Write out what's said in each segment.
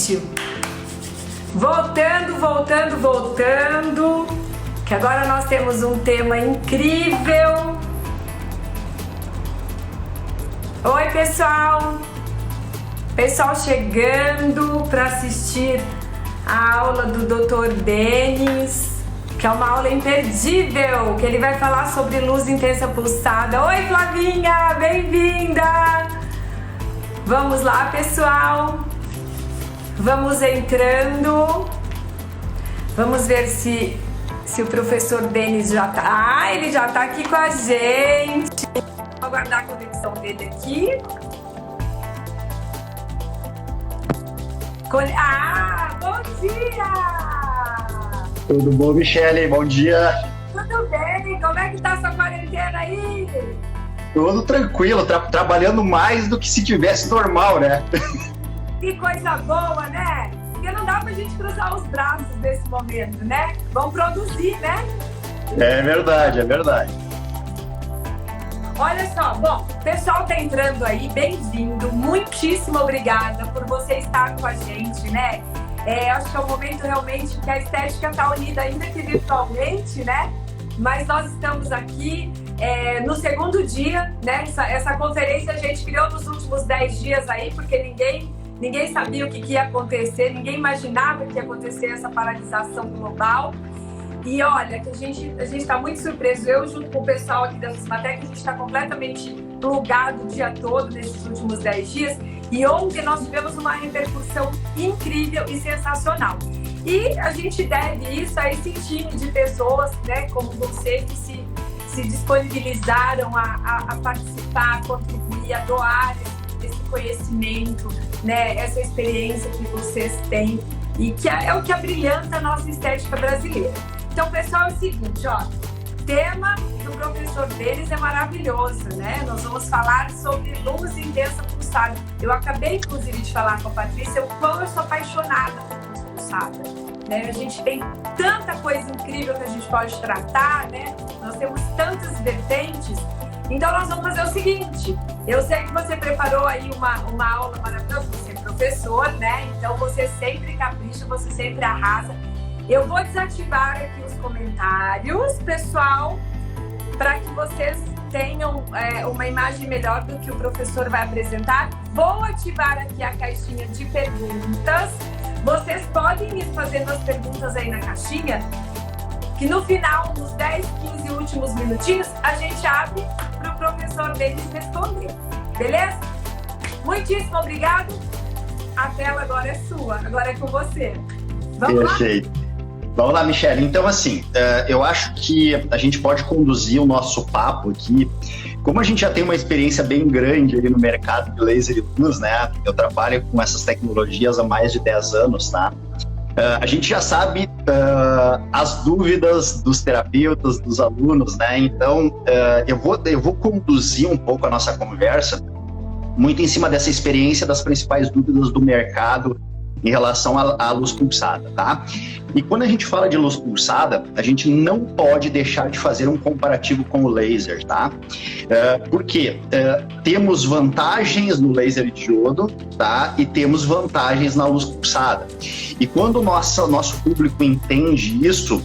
gente, voltando, que agora nós temos um tema incrível. Oi, pessoal chegando para assistir a aula do Dr. Denis, que é uma aula imperdível, que ele vai falar sobre luz intensa pulsada. Oi, Flavinha, bem-vinda! Vamos lá, pessoal. Vamos entrando. Vamos ver se o professor Denis já tá. Ah, ele já tá aqui com a gente. Vou aguardar a conexão dele aqui. Bom dia! Tudo bom, Michele? Bom dia! Tudo bem? Como é que tá essa quarentena aí? Tudo tranquilo, trabalhando mais do que se tivesse normal, né? Que coisa boa, né? Porque não dá pra gente cruzar os braços nesse momento, né? Vamos produzir, né? É verdade. Olha só, bom, o pessoal tá entrando aí, bem-vindo, muitíssimo obrigada por você estar com a gente, né? Acho que é um momento realmente que a estética tá unida, ainda que virtualmente, né? Mas nós estamos aqui no segundo dia, né? Essa conferência a gente criou nos últimos 10 dias aí, porque ninguém sabia o que ia acontecer, ninguém imaginava que ia acontecer essa paralisação global. E olha, que a gente está muito surpreso, eu junto com o pessoal aqui da Susmatec, a gente está completamente plugado o dia todo nesses últimos 10 dias. E ontem nós tivemos uma repercussão incrível e sensacional. E a gente deve isso a esse time de pessoas, né, como você, que se disponibilizaram a participar, a contribuir, a doar esse conhecimento, né, essa experiência que vocês têm e que é o que abrilhanta a nossa estética brasileira. Então, pessoal, é o seguinte, ó, o tema do professor Denis é maravilhoso, né? Nós vamos falar sobre luz intensa pulsada. Eu acabei, inclusive, de falar com a Patrícia o quão eu sou apaixonada por luz pulsada, né? A gente tem tanta coisa incrível que a gente pode tratar, né? Nós temos tantas vertentes. Então, nós vamos fazer o seguinte, eu sei que você preparou aí uma aula maravilhosa, você é professor, né? Então, você sempre capricha, você sempre arrasa. Eu vou desativar aqui os comentários, pessoal, para que vocês tenham uma imagem melhor do que o professor vai apresentar. Vou ativar aqui a caixinha de perguntas. Vocês podem ir fazendo as perguntas aí na caixinha, que no final, nos 10, 15 últimos minutinhos, a gente abre para o professor Denis responder. Beleza? Muitíssimo obrigado. A tela agora é sua, agora é com você. Vamos Perfeito. Lá? Vamos lá, Michele. Então, assim, eu acho que a gente pode conduzir o nosso papo aqui. Como a gente já tem uma experiência bem grande ali no mercado de laser e luz, né? Eu trabalho com essas tecnologias há mais de 10 anos, tá? A gente já sabe as dúvidas dos terapeutas, dos alunos, né? Então, eu vou conduzir um pouco a nossa conversa muito em cima dessa experiência das principais dúvidas do mercado em relação à luz pulsada, tá? E quando a gente fala de luz pulsada, a gente não pode deixar de fazer um comparativo com o laser, tá? Porque temos vantagens no laser diodo, tá? E temos vantagens na luz pulsada. E quando o nosso público entende isso,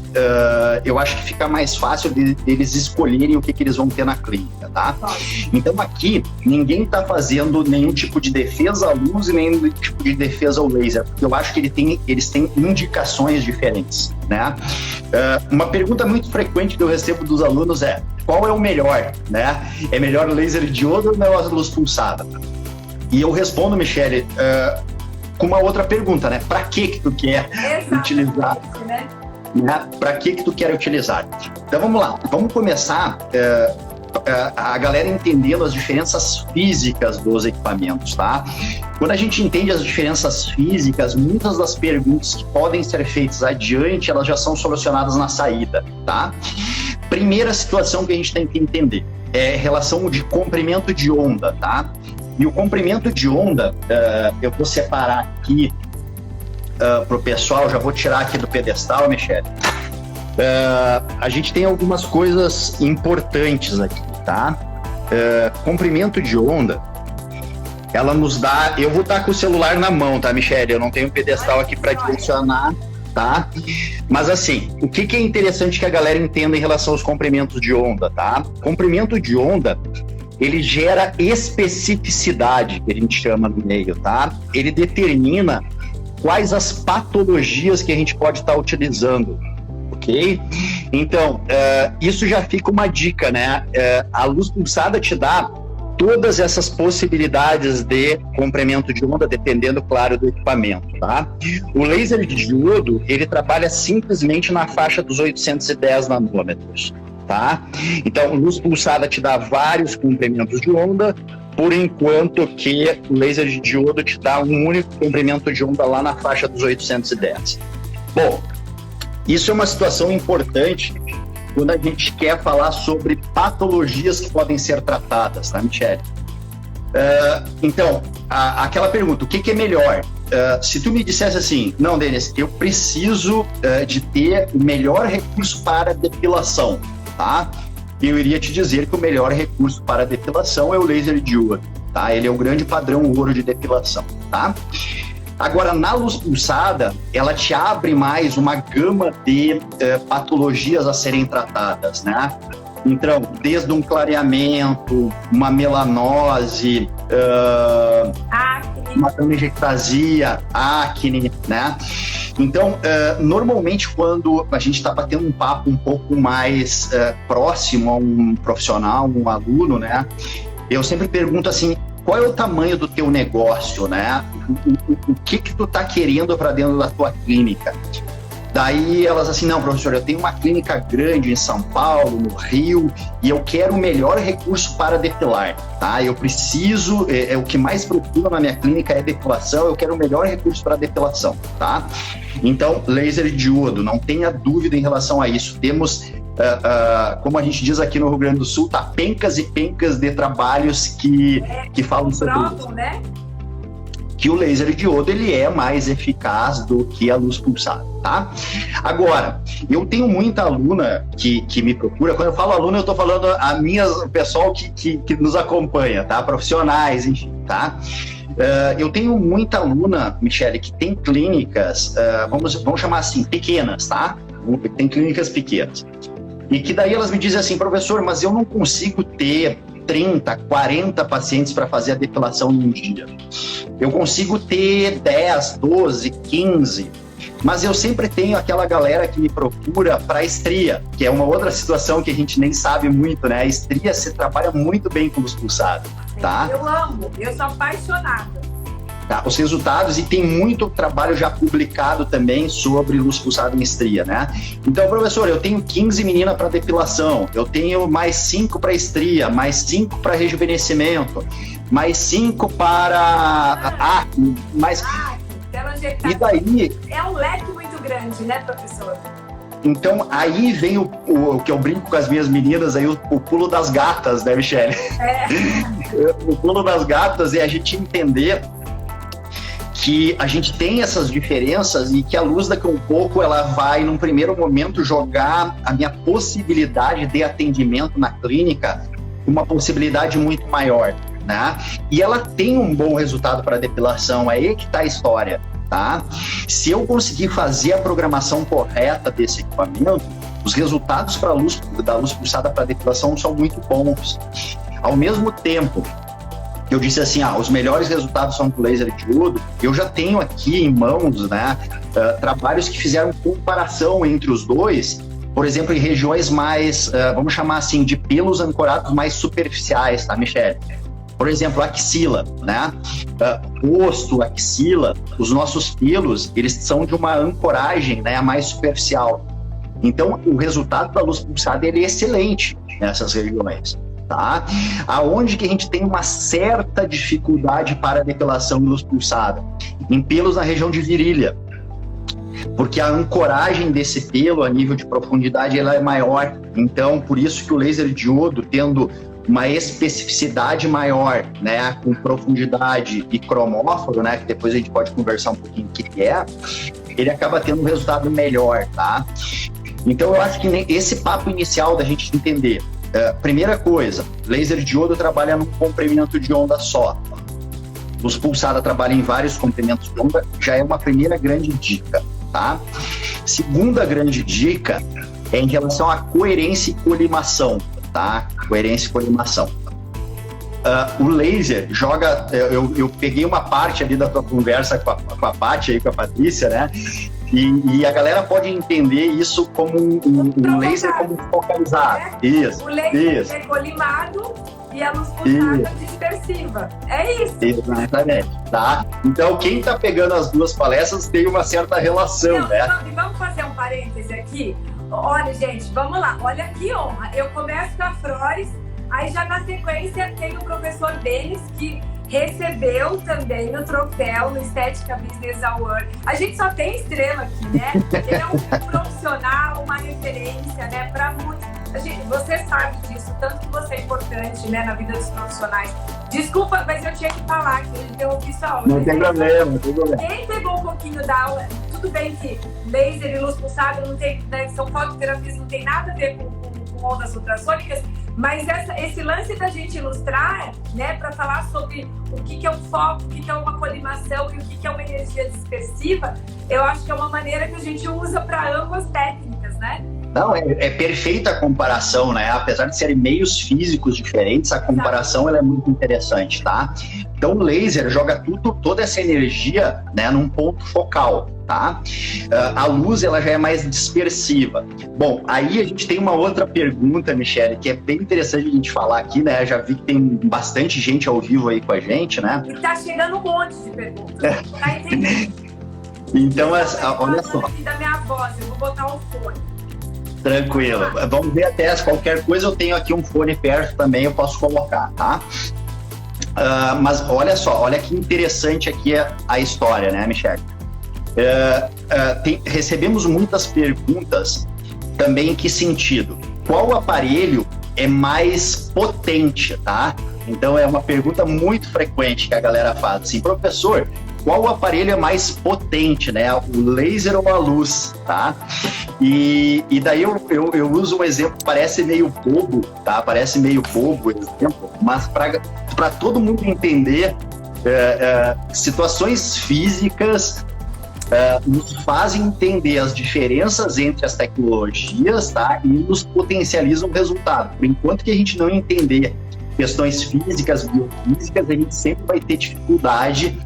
eu acho que fica mais fácil deles escolherem o que eles vão ter na clínica, tá? Então aqui, ninguém está fazendo nenhum tipo de defesa à luz e nenhum tipo de defesa ao laser, porque eu acho que eles têm indicações diferentes, né? Uma pergunta muito frequente que eu recebo dos alunos é: qual é o melhor, né? É melhor laser diodo ou melhor luz pulsada? E eu respondo, Michele, com uma outra pergunta, né? Para que tu quer utilizar? Né? Para que tu quer utilizar? Então vamos lá, vamos começar a galera entendendo as diferenças físicas dos equipamentos, tá? Quando a gente entende as diferenças físicas, muitas das perguntas que podem ser feitas adiante, elas já são solucionadas na saída, tá? Primeira situação que a gente tem que entender é relação de comprimento de onda, tá? E o comprimento de onda, eu vou separar aqui para o pessoal, já vou tirar aqui do pedestal, Michele. A gente tem algumas coisas importantes aqui, tá? Comprimento de onda ela nos dá... Eu vou estar com o celular na mão, tá, Michele? Eu não tenho um pedestal aqui para direcionar, tá? Mas assim, o que é interessante que a galera entenda em relação aos comprimentos de onda, tá? Comprimento de onda, ele gera especificidade, que a gente chama no meio, tá? Ele determina quais as patologias que a gente pode estar utilizando, ok? Então, isso já fica uma dica, né? A luz pulsada te dá todas essas possibilidades de comprimento de onda, dependendo, claro, do equipamento, tá? O laser de diodo, ele trabalha simplesmente na faixa dos 810 nanômetros, tá? Então, luz pulsada te dá vários comprimentos de onda, por enquanto que o laser de diodo te dá um único comprimento de onda lá na faixa dos 810. Bom, isso é uma situação importante quando a gente quer falar sobre patologias que podem ser tratadas, tá, Michele? Então, aquela pergunta, o que é melhor? Se tu me dissesse assim, não, Denis, eu preciso de ter o melhor recurso para depilação, tá? Eu iria te dizer que o melhor recurso para depilação é o laser diodo, tá? Ele é o grande padrão ouro de depilação, tá? Agora, na luz pulsada, ela te abre mais uma gama de patologias a serem tratadas, né? Então, desde um clareamento, uma melanose, uma telangiectasia, acne, né? Então, normalmente, quando a gente está batendo um papo um pouco mais próximo a um profissional, um aluno, né? Eu sempre pergunto assim, qual é o tamanho do teu negócio, né? O que tu tá querendo para dentro da tua clínica? Daí elas assim, não, professor, eu tenho uma clínica grande em São Paulo, no Rio, e eu quero o melhor recurso para depilar, tá? Eu preciso, o que mais procura na minha clínica é depilação, eu quero o melhor recurso para depilação, tá? Então, laser diodo, não tenha dúvida em relação a isso. Temos, como a gente diz aqui no Rio Grande do Sul, tá pencas e pencas de trabalhos que falam sobre isso. Né? Que o laser diodo ele é mais eficaz do que a luz pulsada, tá? Agora, eu tenho muita aluna que me procura. Quando eu falo aluna, eu tô falando o pessoal que nos acompanha, tá? Profissionais, enfim, tá? Eu tenho muita aluna, Michele, que tem clínicas, vamos chamar assim, pequenas, tá? Tem clínicas pequenas. E que daí elas me dizem assim, professor, mas eu não consigo ter 30, 40 pacientes para fazer a depilação num dia. Eu consigo ter 10, 12, 15, mas eu sempre tenho aquela galera que me procura para estria, que é uma outra situação que a gente nem sabe muito, né? A estria se trabalha muito bem com luz pulsada, tá? Eu amo, eu sou apaixonada. Tá, os resultados, e tem muito trabalho já publicado também sobre luz pulsada em estria, né? Então, professor, eu tenho 15 meninas para depilação, eu tenho mais 5 para estria, mais 5 para rejuvenescimento, mais 5 para acne, mais... E daí... É um leque muito grande, né, professor? Então, aí vem o que eu brinco com as minhas meninas, aí o pulo das gatas, né, Michele? O pulo das gatas é a gente entender que a gente tem essas diferenças e que a luz daqui a um pouco ela vai, num primeiro momento, jogar a minha possibilidade de atendimento na clínica uma possibilidade muito maior, né? E ela tem um bom resultado para depilação, aí que está a história, tá? Se eu conseguir fazer a programação correta desse equipamento, os resultados da luz pulsada para depilação são muito bons. Ao mesmo tempo, eu disse assim, os melhores resultados são com laser diodo, eu já tenho aqui em mãos, né, trabalhos que fizeram comparação entre os dois, por exemplo, em regiões mais, vamos chamar assim, de pelos ancorados mais superficiais, tá, Michele? Por exemplo, axila, né? Rosto, axila, os nossos pelos, eles são de uma ancoragem, né, mais superficial. Então, o resultado da luz pulsada ele é excelente nessas regiões. Tá? Aonde que a gente tem uma certa dificuldade para a depilação de luz pulsada? Em pelos na região de virilha, porque a ancoragem desse pelo a nível de profundidade ela é maior, então por isso que o laser diodo, tendo uma especificidade maior, né, com profundidade e cromóforo, né, que depois a gente pode conversar um pouquinho o que é, ele acaba tendo um resultado melhor, tá? Então eu acho que esse papo inicial da gente entender, primeira coisa, laser diodo trabalha num comprimento de onda só. luz pulsada trabalha em vários comprimentos de onda, já é uma primeira grande dica, tá? Segunda grande dica é em relação à coerência e colimação, tá? Coerência e colimação. O laser joga... Eu peguei uma parte ali da tua conversa com a Paty aí, com a Patrícia, né? E a galera pode entender isso como um laser como focalizado. Isso. O laser é colimado e a luz pulsada dispersiva. É isso. Exatamente. Tá? Então, quem está pegando as duas palestras tem uma certa relação, não, né? Vamos fazer um parêntese aqui. Olha, gente, vamos lá. Olha que honra. Eu começo com a Flores, aí já na sequência tem o professor Denis, que recebeu também o troféu no Estética Business Award. A gente só tem estrela aqui, né? Ele é um profissional, uma referência, né? Para muitos. Você sabe disso, tanto que você é importante, né, na vida dos profissionais. Desculpa, mas eu tinha que falar que eu interrompi sua aula. Não tem problema, não tem problema. Quem pegou um pouquinho da aula, tudo bem que laser e luz pulsada não tem, né, são fototerapias, não tem nada a ver com ondas ultrassônicas, mas esse lance da gente ilustrar, né, para falar sobre o que é um foco, o que é uma colimação e o que é uma energia dispersiva, eu acho que é uma maneira que a gente usa para ambas técnicas, né? Não, é perfeita a comparação, né? Apesar de serem meios físicos diferentes, a comparação ela é muito interessante, tá? Então o laser joga toda essa energia, né, num ponto focal, tá? A luz ela já é mais dispersiva. Bom, aí a gente tem uma outra pergunta, Michele, que é bem interessante a gente falar aqui, né? Já vi que tem bastante gente ao vivo aí com a gente, né? E tá chegando um monte de perguntas. Tá entendendo? Então, olha só. Aqui da minha voz, eu vou botar um fone. Tranquilo. Vamos ver até qualquer coisa, eu tenho aqui um fone perto também, eu posso colocar, tá? Mas olha só, olha que interessante aqui a história, né, Michele? Recebemos muitas perguntas também em que sentido? Qual aparelho é mais potente, tá? Então é uma pergunta muito frequente que a galera faz, assim, professor, qual o aparelho é mais potente, né? O laser ou a luz, tá? E daí eu uso um exemplo, parece meio bobo, tá? Parece meio bobo o exemplo, mas para todo mundo entender, situações físicas nos fazem entender as diferenças entre as tecnologias, tá? E nos potencializam o resultado. Por enquanto que a gente não entender questões físicas, biofísicas, a gente sempre vai ter dificuldade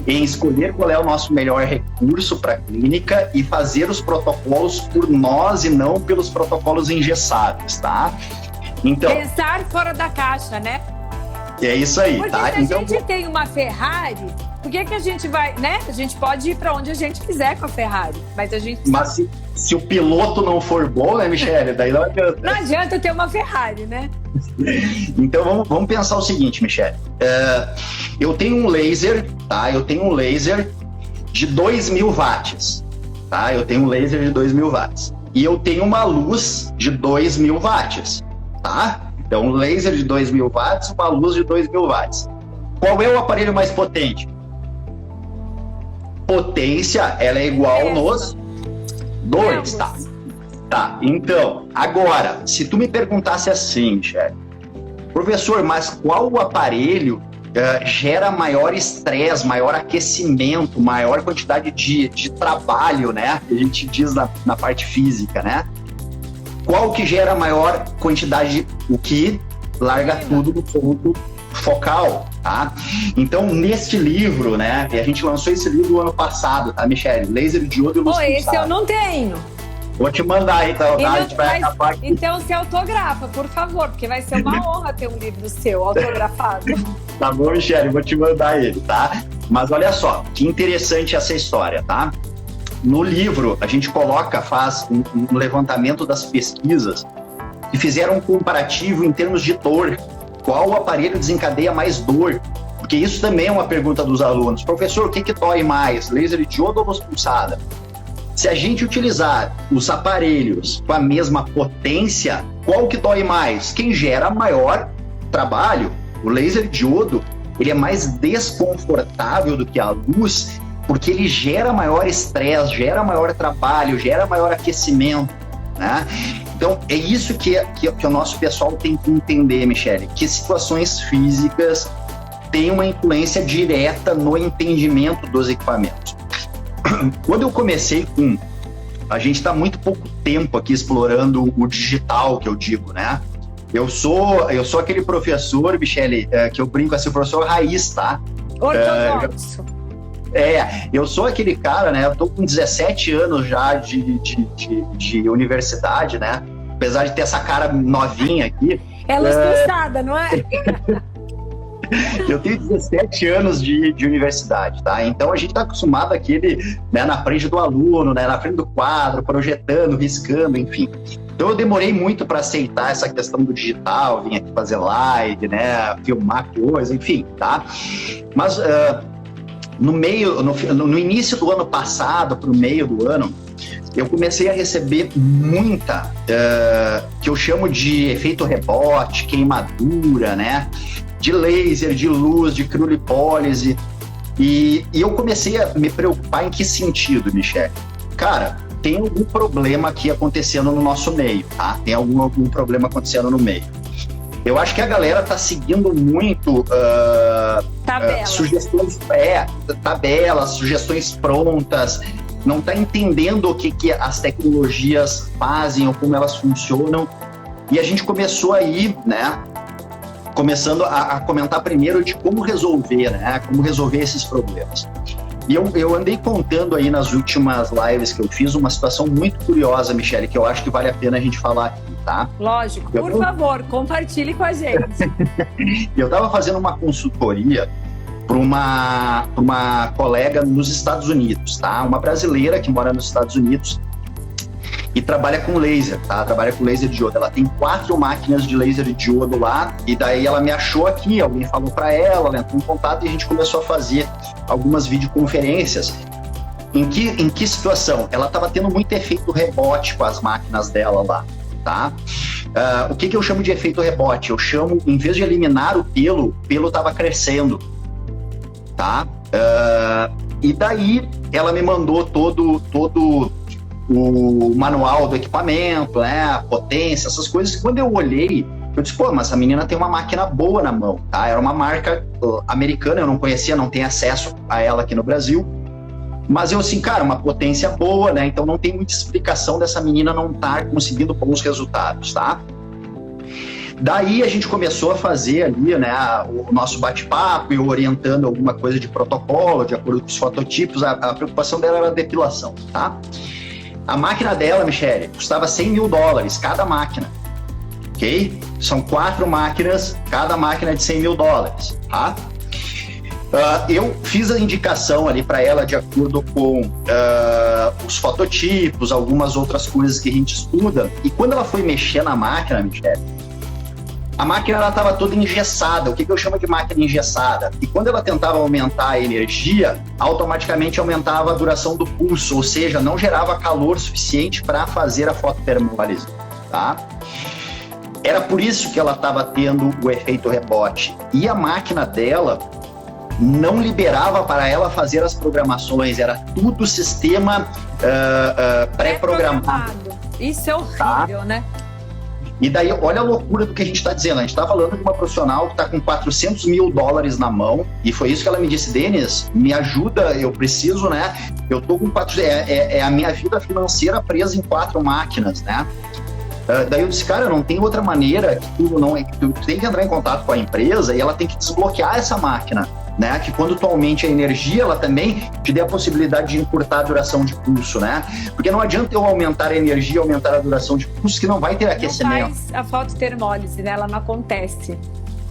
em escolher qual é o nosso melhor recurso para a clínica e fazer os protocolos por nós e não pelos protocolos engessados, tá? Então, pensar fora da caixa, né? É isso aí, porque tá? se a gente tem uma Ferrari, por que a gente vai, né? A gente pode ir para onde a gente quiser com a Ferrari, mas a gente... Mas se o piloto não for bom, né, Michele? Daí não adianta. Não adianta ter uma Ferrari, né? Então vamos pensar o seguinte, Michele. Eu tenho um laser, tá? Eu tenho um laser de 2.000 watts, tá? Eu tenho um laser de 2.000 watts. E eu tenho uma luz de 2.000 watts, tá? Então um laser de 2.000 watts, uma luz de 2.000 watts. Qual é o aparelho mais potente? Potência, ela é igual nos dois, tá? Tá, então, agora, se tu me perguntasse assim, Michele, professor, mas qual o aparelho gera maior estresse, maior aquecimento, maior quantidade de trabalho, né? Que a gente diz na parte física, né? Qual que gera maior quantidade, o que larga tudo do ponto focal, tá? Então, neste livro, né? E a gente lançou esse livro no ano passado, tá, Michele? Laser, diodo e luz pulsada. Esse eu não tenho. Vou te mandar, então, tá? A gente vai acabar aqui. Então, se autografa, por favor, porque vai ser uma honra ter um livro seu autografado. Tá bom, Michele, vou te mandar ele, tá? Mas olha só, que interessante essa história, tá? No livro, a gente faz um levantamento das pesquisas que fizeram um comparativo em termos de dor. Qual o aparelho desencadeia mais dor? Porque isso também é uma pergunta dos alunos. Professor, o que dói mais? Laser diodo ou luz pulsada? Se a gente utilizar os aparelhos com a mesma potência, qual que dói mais? Quem gera maior trabalho? O laser diodo, ele é mais desconfortável do que a luz, porque ele gera maior estresse, gera maior trabalho, gera maior aquecimento, né? Então, é isso que o nosso pessoal tem que entender, Michele, que situações físicas tem uma influência direta no entendimento dos equipamentos. Quando eu comecei com... A gente está muito pouco tempo aqui explorando o digital, que eu digo, né? Eu sou aquele professor, Michele, que eu brinco assim, o professor raiz, tá? Ortodoxo. Eu sou aquele cara, né? Eu tô com 17 anos já de universidade, né? Apesar de ter essa cara novinha aqui. É lustrada, não é? Eu tenho 17 anos de universidade, tá? Então a gente tá acostumado àquele, né, na frente do aluno, né, na frente do quadro, projetando, riscando, enfim. Então eu demorei muito para aceitar essa questão do digital, vim aqui fazer live, né, filmar coisa, enfim, tá? Mas no início do ano passado, pro meio do ano, eu comecei a receber muita, que eu chamo de efeito rebote, queimadura, né? De laser, de luz, de criolipólise. E eu comecei a me preocupar em que sentido, Michele? Cara, tem algum problema aqui acontecendo no nosso meio, tá? Tem algum problema acontecendo no meio. Eu acho que a galera tá seguindo muito sugestões, tabelas, sugestões prontas, não tá entendendo o que as tecnologias fazem ou como elas funcionam. E a gente começou aí, né? Começando a comentar primeiro de como resolver, né? Como resolver esses problemas. E eu andei contando aí nas últimas lives que eu fiz uma situação muito curiosa, Michele, que eu acho que vale a pena a gente falar aqui, tá? Lógico, por favor, compartilhe com a gente. Eu estava fazendo uma consultoria para uma colega nos Estados Unidos, tá? Uma brasileira que mora nos Estados Unidos e trabalha com laser, tá? Trabalha com laser diodo. Ela tem 4 máquinas de laser de diodo lá, e daí ela me achou aqui, alguém falou para ela entrou em contato e a gente começou a fazer algumas videoconferências. Em que situação? Ela estava tendo muito efeito rebote com as máquinas dela lá, tá? O que eu chamo de efeito rebote? Eu chamo, em vez de eliminar o pelo estava crescendo, tá? E daí ela me mandou todo o manual do equipamento, né, a potência, essas coisas. Quando eu olhei, eu disse, pô, mas essa menina tem uma máquina boa na mão, tá? Era uma marca americana, eu não conhecia, não tenho acesso a ela aqui no Brasil. Mas eu assim, cara, uma potência boa, né? Então não tem muita explicação dessa menina não estar conseguindo bons resultados, tá? Daí a gente começou a fazer ali, né, o nosso bate-papo, eu orientando alguma coisa de protocolo, de acordo com os fototipos. A preocupação dela era a depilação, tá? A máquina dela, Michele, custava $100 mil cada máquina, ok? São 4 máquinas, cada máquina de $100 mil, tá? Eu fiz a indicação ali para ela de acordo com os fototipos, algumas outras coisas que a gente estuda, e quando ela foi mexer na máquina, Michele, a máquina estava toda engessada. O que eu chamo de máquina engessada? E quando ela tentava aumentar a energia, automaticamente aumentava a duração do pulso, ou seja, não gerava calor suficiente para fazer a fototermólise, tá? Era por isso que ela estava tendo o efeito rebote. E a máquina dela não liberava para ela fazer as programações, era tudo sistema pré-programado. Isso é horrível, tá? Né? E daí, olha a loucura do que a gente está dizendo. A gente está falando de uma profissional que está com $400 mil na mão, e foi isso que ela me disse, Denis, me ajuda, eu preciso, né? Eu tô com a minha vida financeira presa em 4 máquinas, né? Daí eu disse, cara, não tem outra maneira, tu tem que entrar em contato com a empresa e ela tem que desbloquear essa máquina, né? Que quando tu aumente a energia, ela também te dê a possibilidade de encurtar a duração de pulso, né? Porque não adianta eu aumentar a energia, aumentar a duração de pulso, que não vai ter aquecimento. Não faz a fototermólise, né? Ela não acontece.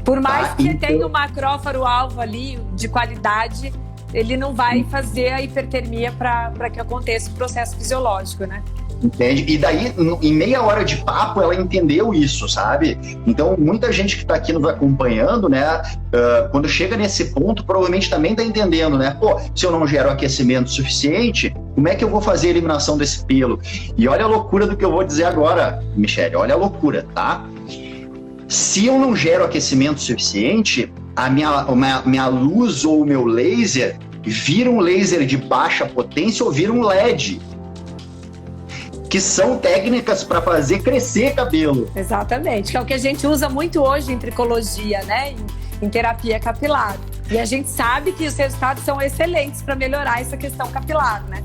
Por mais que tenha um macrófaro-alvo ali de qualidade, ele não vai fazer a hipertermia para que aconteça o processo fisiológico, né? Entende? E daí, em meia hora de papo, ela entendeu isso, sabe? Então, muita gente que está aqui nos acompanhando, né, quando chega nesse ponto, provavelmente também está entendendo, né? Pô, se eu não gero aquecimento suficiente, como é que eu vou fazer a eliminação desse pelo? E olha a loucura do que eu vou dizer agora, Michele, olha a loucura, tá? Se eu não gero aquecimento suficiente, a minha luz ou o meu laser vira um laser de baixa potência ou vira um LED, que são técnicas para fazer crescer cabelo. Exatamente, que é o que a gente usa muito hoje em tricologia, né? em terapia capilar. E a gente sabe que os resultados são excelentes para melhorar essa questão capilar, né?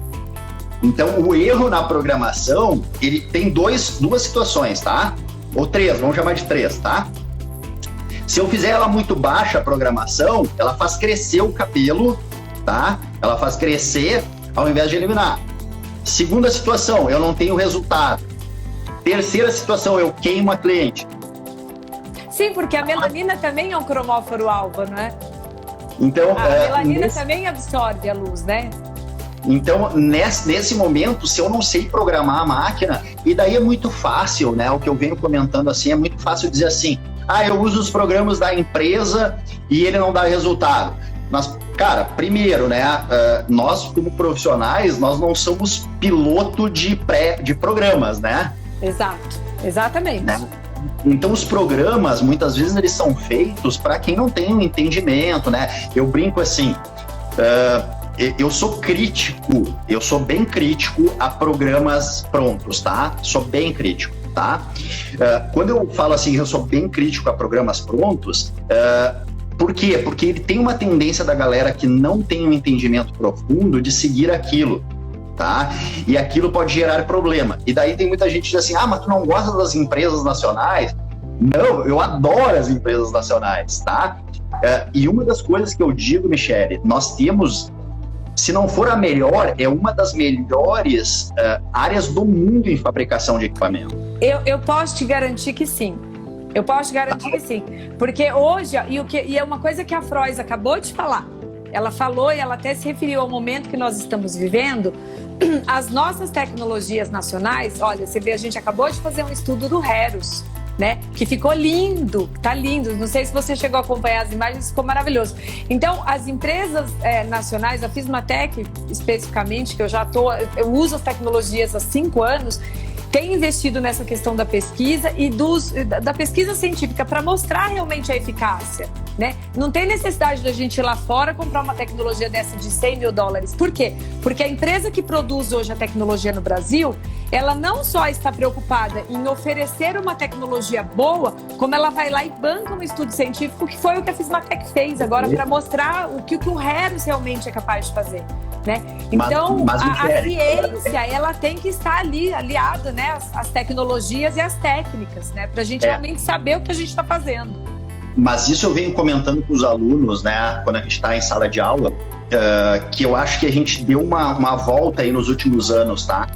Então, o erro na programação, ele tem duas situações, tá? Ou 3, vamos chamar de 3, tá? Se eu fizer ela muito baixa, a programação, ela faz crescer o cabelo, tá? Ela faz crescer ao invés de eliminar. Segunda situação, eu não tenho resultado. Terceira situação, eu queimo a cliente. Sim, porque a melanina também é um cromóforo alfa, não é? Então, a melanina também absorve a luz, né? Então, nesse momento, se eu não sei programar a máquina, e daí é muito fácil, né? O que eu venho comentando assim, é muito fácil dizer assim, eu uso os programas da empresa e ele não dá resultado. Mas, cara, primeiro, né? Nós, como profissionais, nós não somos piloto de programas, né? Exato, exatamente. Né? Então, os programas, muitas vezes, eles são feitos para quem não tem um entendimento, né? Eu brinco assim, eu sou bem crítico a programas prontos, tá? Sou bem crítico, tá? Quando eu falo assim, eu sou bem crítico a programas prontos, por quê? Porque ele tem uma tendência da galera que não tem um entendimento profundo de seguir aquilo, tá? E aquilo pode gerar problema. E daí tem muita gente que diz assim, mas tu não gosta das empresas nacionais? Não, eu adoro as empresas nacionais, tá? E uma das coisas que eu digo, Michele, nós temos, se não for a melhor, é uma das melhores áreas do mundo em fabricação de equipamento. Eu posso te garantir que sim. Eu posso te garantir que sim. Porque hoje, e é uma coisa que a Frois acabou de falar, ela falou e ela até se referiu ao momento que nós estamos vivendo, as nossas tecnologias nacionais, olha, você vê, a gente acabou de fazer um estudo do Heros, né? Que ficou lindo, tá lindo. Não sei se você chegou a acompanhar as imagens, ficou maravilhoso. Então, as empresas nacionais, a Fismatec especificamente, que eu uso as tecnologias há 5 anos, tem investido nessa questão da pesquisa e da pesquisa científica para mostrar realmente a eficácia, né? Não tem necessidade da gente ir lá fora comprar uma tecnologia dessa de $100 mil. Por quê? Porque a empresa que produz hoje a tecnologia no Brasil, ela não só está preocupada em oferecer uma tecnologia boa, como ela vai lá e banca um estudo científico, que foi o que a Fismatec fez agora para mostrar o que o Heros realmente é capaz de fazer, né? Então, a ciência, ela tem que estar ali, aliada, né? As tecnologias e as técnicas, né? Para a gente realmente saber o que a gente está fazendo. Mas isso eu venho comentando com os alunos, né? Quando a gente está em sala de aula, que eu acho que a gente deu uma volta aí nos últimos anos, tá?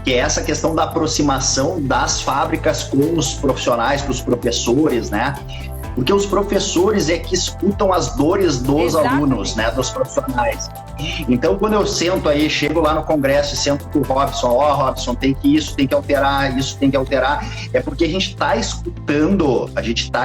Que é essa questão da aproximação das fábricas com os profissionais, com os professores, né? Porque os professores é que escutam as dores dos alunos, né? Dos profissionais. Então, quando eu sento aí, chego lá no congresso e sento com o Robson, Robson, tem que isso tem que alterar, é porque a gente está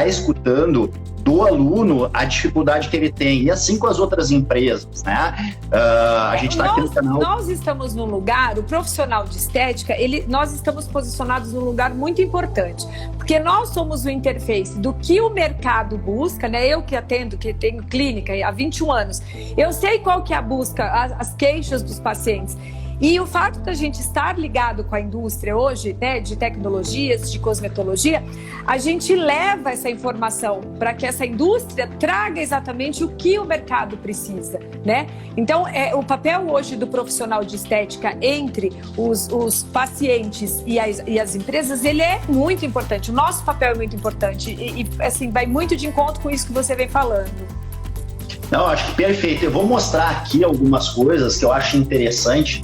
escutando do aluno a dificuldade que ele tem, e assim com as outras empresas, né? A gente está aqui no canal. Nós estamos num lugar, o profissional de estética, nós estamos posicionados num lugar muito importante, porque nós somos o interface do que o mercado busca, né? Eu que atendo, que tenho clínica há 21 anos, eu sei qual que é a busca, as queixas dos pacientes. E o fato da gente estar ligado com a indústria hoje, né, de tecnologias, de cosmetologia, a gente leva essa informação para que essa indústria traga exatamente o que o mercado precisa, né? Então, o papel hoje do profissional de estética entre os pacientes e as empresas, ele é muito importante. O nosso papel é muito importante e assim, vai muito de encontro com isso que você vem falando. Não, acho que perfeito. Eu vou mostrar aqui algumas coisas que eu acho interessante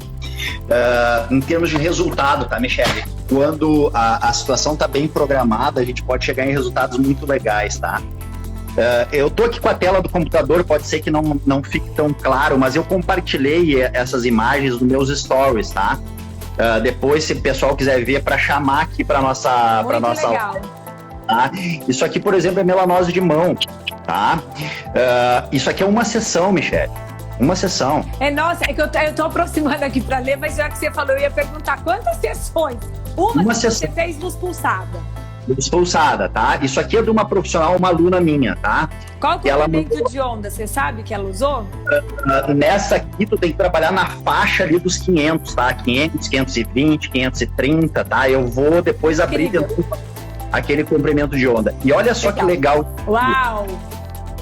em termos de resultado, tá, Michele? Quando a situação está bem programada, a gente pode chegar em resultados muito legais, tá? Eu tô aqui com a tela do computador, pode ser que não fique tão claro, mas eu compartilhei essas imagens nos meus stories, tá? Depois, se o pessoal quiser ver, para chamar aqui para nossa legal. Tá? Isso aqui, por exemplo, é melanose de mão, tá? Isso aqui é uma sessão, Michele. Uma sessão. Nossa, é que eu tô aproximando aqui para ler, mas já que você falou, eu ia perguntar quantas sessões? Uma sessão. Você fez luz pulsada. Luz pulsada, tá? Isso aqui é de uma profissional, uma aluna minha, tá? Qual que é o comprimento de onda? Você sabe que ela usou? Nessa aqui, tu tem que trabalhar na faixa ali dos 500, tá? 500, 520, 530, tá? Eu vou depois abrir aquele comprimento de onda. E olha só que legal. Uau!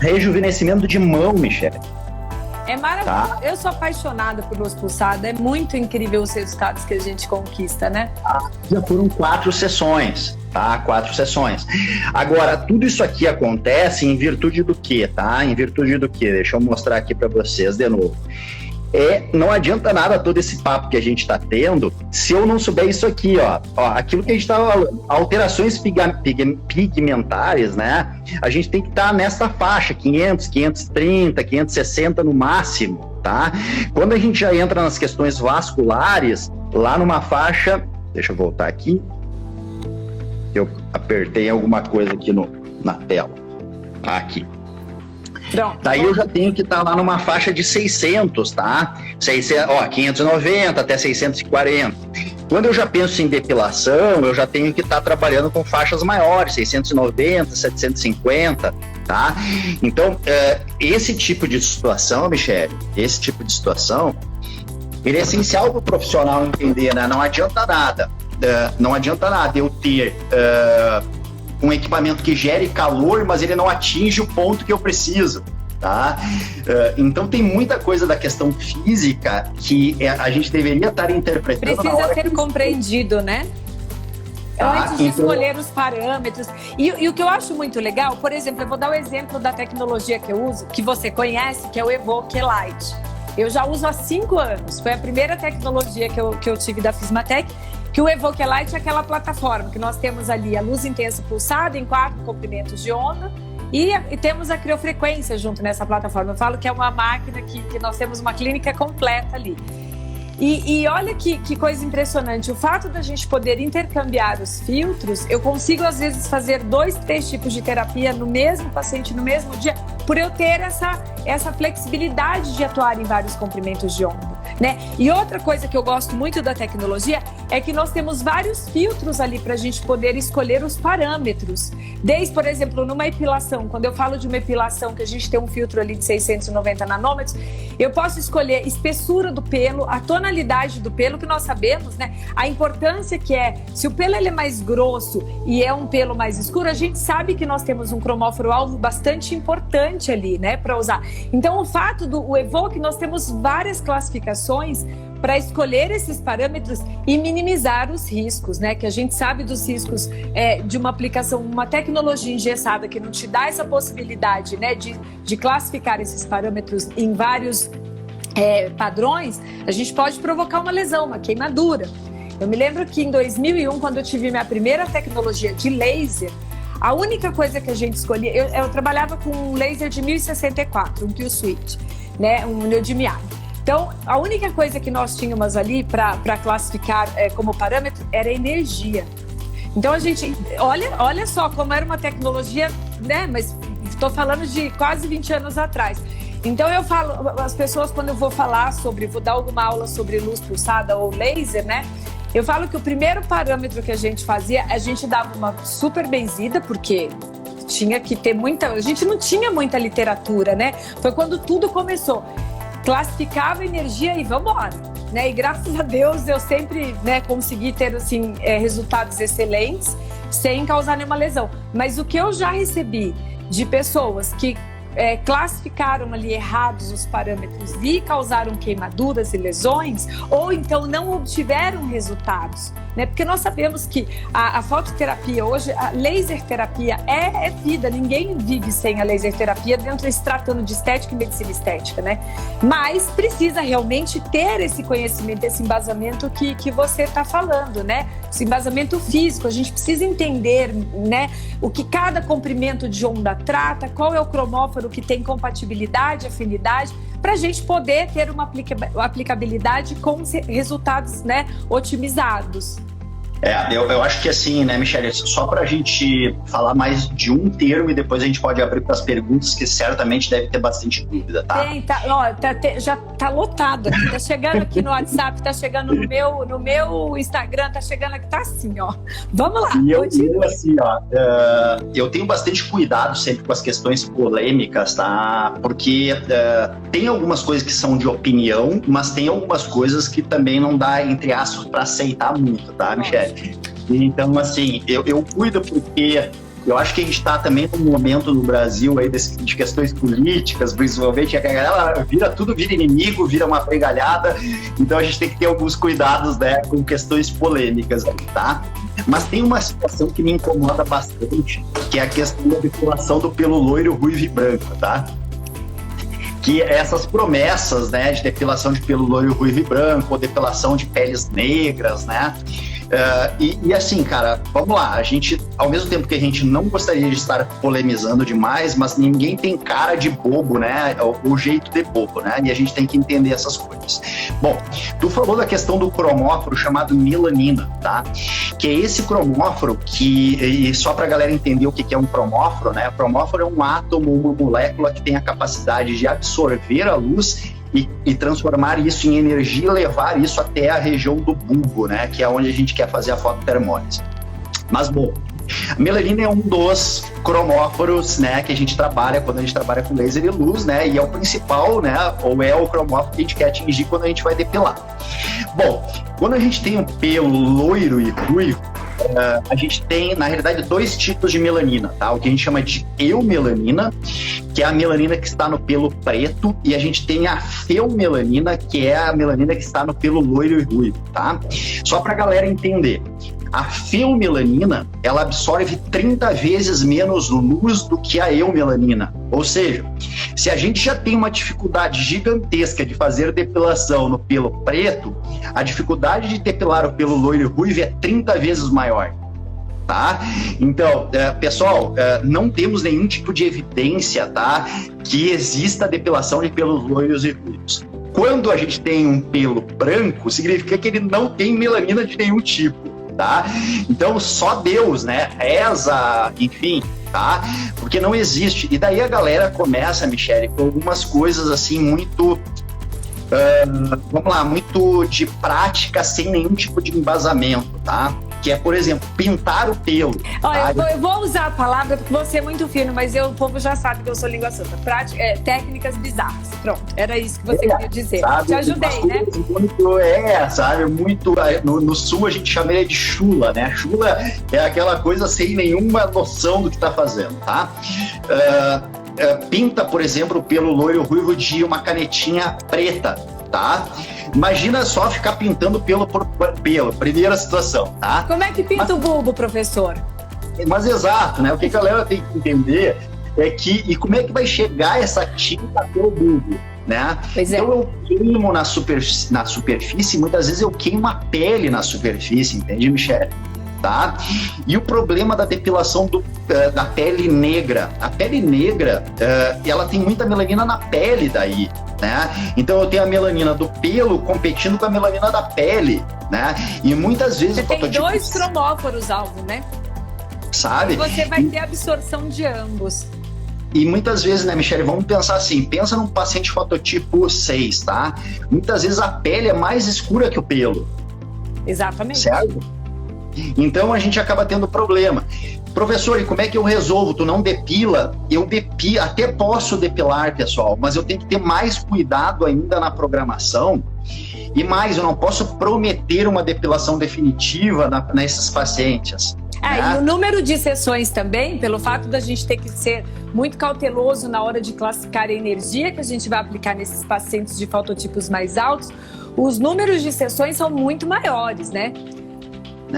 rejuvenescimento de mão, Michele. É maravilhoso. Tá? Eu sou apaixonada por luz pulsada. É muito incrível os resultados que a gente conquista, né? Já foram 4 sessões, tá? 4 sessões. Agora, tudo isso aqui acontece em virtude do quê, tá? Em virtude do quê? Deixa eu mostrar aqui para vocês de novo. Não adianta nada todo esse papo que a gente está tendo se eu não souber isso aqui, ó. Aquilo que a gente estava falando, alterações pigmentares, né? A gente tem que estar nessa faixa, 500, 530, 560 no máximo, tá? Quando a gente já entra nas questões vasculares, lá numa faixa, deixa eu voltar aqui, eu apertei alguma coisa aqui na tela, aqui. Pronto. Daí eu já tenho que estar lá numa faixa de 600, tá? 590 até 640. Quando eu já penso em depilação, eu já tenho que estar trabalhando com faixas maiores, 690, 750, tá? Então, esse tipo de situação, Michele, ele é essencial para o profissional entender, né? Não adianta nada eu ter um equipamento que gere calor, mas ele não atinge o ponto que eu preciso, tá? Então tem muita coisa da questão física que a gente deveria estar interpretando. Precisa ser compreendido, né? Antes de escolher os parâmetros. E o que eu acho muito legal, por exemplo, eu vou dar o exemplo da tecnologia que eu uso, que você conhece, que é o Evoke Light. Eu já uso há 5 anos. Foi a primeira tecnologia que eu tive da Fismatec. Que o Evoke Light é aquela plataforma que nós temos ali a luz intensa pulsada em 4 comprimentos de onda e temos a criofrequência junto nessa plataforma. Eu falo que é uma máquina que nós temos uma clínica completa ali. E olha que coisa impressionante, o fato da gente poder intercambiar os filtros, eu consigo às vezes fazer 2, 3 tipos de terapia no mesmo paciente, no mesmo dia, por eu ter essa flexibilidade de atuar em vários comprimentos de onda, né? E outra coisa que eu gosto muito da tecnologia é que nós temos vários filtros ali para a gente poder escolher os parâmetros. Desde, por exemplo, numa epilação, quando eu falo de uma epilação que a gente tem um filtro ali de 690 nanômetros, eu posso escolher espessura do pelo, a tonalidade do pelo, que nós sabemos, né? A importância que é, se o pelo ele é mais grosso e é um pelo mais escuro, a gente sabe que nós temos um cromóforo-alvo bastante importante ali, né, para usar. Então, o fato do Evoke, nós temos várias classificações para escolher esses parâmetros e minimizar os riscos, né? Que a gente sabe dos riscos de uma aplicação, uma tecnologia engessada que não te dá essa possibilidade, né, de classificar esses parâmetros em vários padrões, a gente pode provocar uma lesão, uma queimadura. Eu me lembro que em 2001, quando eu tive minha primeira tecnologia de laser, a única coisa que a gente escolhia, eu trabalhava com um laser de 1064, um Q Switch, né, um neodymium. Então, a única coisa que nós tínhamos ali para classificar como parâmetro era a energia. Então, a gente, olha só como era uma tecnologia, né, mas estou falando de quase 20 anos atrás. Então, eu falo, as pessoas, quando eu vou dar alguma aula sobre luz pulsada ou laser, né, eu falo que o primeiro parâmetro que a gente fazia, a gente dava uma super benzida, porque tinha que ter a gente não tinha muita literatura, né? Foi quando tudo começou. Classificava a energia e vamos embora, né? E graças a Deus eu sempre, né, consegui ter assim, resultados excelentes sem causar nenhuma lesão. Mas o que eu já recebi de pessoas que classificaram ali errados os parâmetros e causaram queimaduras e lesões, ou então não obtiveram resultados, né? Porque nós sabemos que a fototerapia hoje, a laser terapia é vida, ninguém vive sem a laser terapia dentro desse tratando de estética e medicina estética, né? Mas precisa realmente ter esse conhecimento, esse embasamento que você está falando, né? Esse embasamento físico, a gente precisa entender, né, o que cada comprimento de onda trata, qual é o cromóforo que tem compatibilidade, afinidade, para a gente poder ter uma aplicabilidade com resultados, né, otimizados. Eu acho que assim, né, Michele, só para a gente falar mais de um termo e depois a gente pode abrir para as perguntas, que certamente deve ter bastante dúvida, tá? Já tá lotado aqui, tá chegando aqui no WhatsApp, tá chegando no meu Instagram, tá chegando aqui, tá assim, ó. Vamos lá. E eu tenho bastante cuidado sempre com as questões polêmicas, tá? Porque tem algumas coisas que são de opinião, mas tem algumas coisas que também não dá, entre aspas, para aceitar muito, tá, Michele? Então, assim, eu cuido porque eu acho que a gente está também num momento no Brasil aí de questões políticas, principalmente, a galera vira inimigo, vira uma pegalhada, então a gente tem que ter alguns cuidados, né, com questões polêmicas, tá? Mas tem uma situação que me incomoda bastante, que é a questão da depilação do pelo loiro, ruivo e branco, tá? Que essas promessas, né, de depilação de pelo loiro, ruivo e branco, ou depilação de peles negras, né? E assim, cara, vamos lá, a gente, ao mesmo tempo que a gente não gostaria de estar polemizando demais, mas ninguém tem cara de bobo, né, o jeito de bobo, né, e a gente tem que entender essas coisas. Bom, tu falou da questão do cromóforo chamado melanina, tá, que é esse cromóforo que, e só pra galera entender o que é um cromóforo, né, cromóforo é um átomo, uma molécula que tem a capacidade de absorver a luz e transformar isso em energia e levar isso até a região do bulbo, né? Que é onde a gente quer fazer a fototermólise. Mas, bom, a melanina é um dos cromóforos, né, que a gente trabalha quando a gente trabalha com laser e luz, né? E é o principal, né? Ou é o cromóforo que a gente quer atingir quando a gente vai depilar. Bom, quando a gente tem um pelo loiro e ruivo, a gente tem, na realidade, dois tipos de melanina, tá? O que a gente chama de eumelanina, que é a melanina que está no pelo preto, e a gente tem a feumelanina, que é a melanina que está no pelo loiro e ruivo, tá? Só pra galera entender. A feumelanina, ela absorve 30 vezes menos luz do que a eumelanina. Ou seja, se a gente já tem uma dificuldade gigantesca de fazer depilação no pelo preto, a dificuldade de depilar o pelo loiro e ruivo é 30 vezes maior. Tá? Então, pessoal, não temos nenhum tipo de evidência, tá, que exista depilação de pelos loiros e ruivos. Quando a gente tem um pelo branco, significa que ele não tem melanina de nenhum tipo. Tá? Então só Deus, né, reza, enfim, tá? Porque não existe. E daí a galera começa, Michele, com algumas coisas assim muito, vamos lá, muito de prática, sem nenhum tipo de embasamento, tá? Que é, por exemplo, pintar o pelo. Olha, eu vou usar a palavra porque você é muito fino, mas o povo já sabe que eu sou língua solta. Técnicas bizarras. Pronto, era isso que você queria dizer. Sabe, te ajudei, né? Muito, sabe, muito. No sul a gente chama ele de chula, né? Chula é aquela coisa sem nenhuma noção do que tá fazendo, tá? Pinta, por exemplo, o pelo loiro ruivo de uma canetinha preta, tá? Imagina só ficar pintando pelo por pelo, primeira situação, tá? Como é que pinta o bulbo, professor? Mas exato, né? O que a galera tem que entender é que, e como é que vai chegar essa tinta pelo bulbo, né? Pois é. Então eu queimo na superfície, muitas vezes eu queimo a pele na superfície, entende, Michele? Tá? E o problema da depilação da pele negra. A pele negra, ela tem muita melanina na pele daí, né? Então eu tenho a melanina do pelo competindo com a melanina da pele, né? E muitas vezes... Você tem dois cromóforos alvo, né? Sabe? E você vai ter absorção de ambos. E muitas vezes, né, Michele, vamos pensar assim, pensa num paciente fototipo 6, tá? Muitas vezes a pele é mais escura que o pelo. Exatamente. Certo? Então a gente acaba tendo problema. Professor, e como é que eu resolvo? Tu não depila? Eu até posso depilar, pessoal, mas eu tenho que ter mais cuidado ainda na programação. E mais, eu não posso prometer uma depilação definitiva nesses pacientes. E o número de sessões também, pelo fato da gente ter que ser muito cauteloso na hora de classificar a energia que a gente vai aplicar nesses pacientes de fototipos mais altos, os números de sessões são muito maiores, né?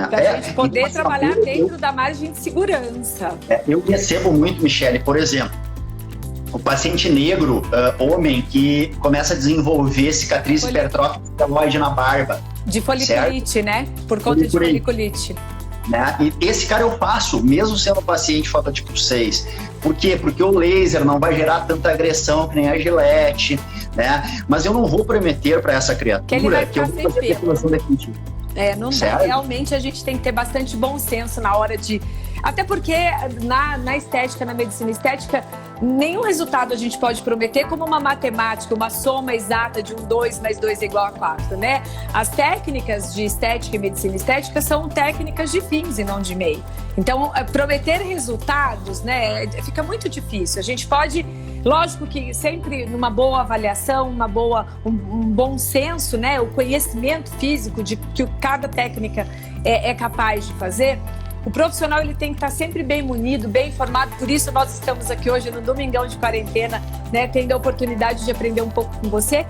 Para a gente poder trabalhar dentro da margem de segurança. Eu recebo muito, Michele, por exemplo, o paciente negro, homem, que começa a desenvolver cicatriz hipertrófica queloide na barba. De foliculite, certo? Né? Por conta de foliculite. Né? E esse cara eu faço, mesmo sendo paciente fototipo 6. Por quê? Porque o laser não vai gerar tanta agressão que nem a Gillette, né? Mas eu não vou prometer para essa criatura que ele vai ficar eu vou fazer a depilação definitiva. Não dá. Realmente a gente tem que ter bastante bom senso na hora de... Até porque na estética, na medicina estética, nenhum resultado a gente pode prometer como uma matemática, uma soma exata de 2 mais 2 é igual a 4, né? As técnicas de estética e medicina estética são técnicas de fins e não de meio. Então, prometer resultados, né, fica muito difícil. A gente pode... Lógico que sempre numa boa avaliação, um bom senso, né, o conhecimento físico de que cada técnica é capaz de fazer, O profissional ele tem que estar sempre bem munido, bem informado. Por isso nós estamos aqui hoje no Domingão de Quarentena, né, tendo a oportunidade de aprender um pouco com você.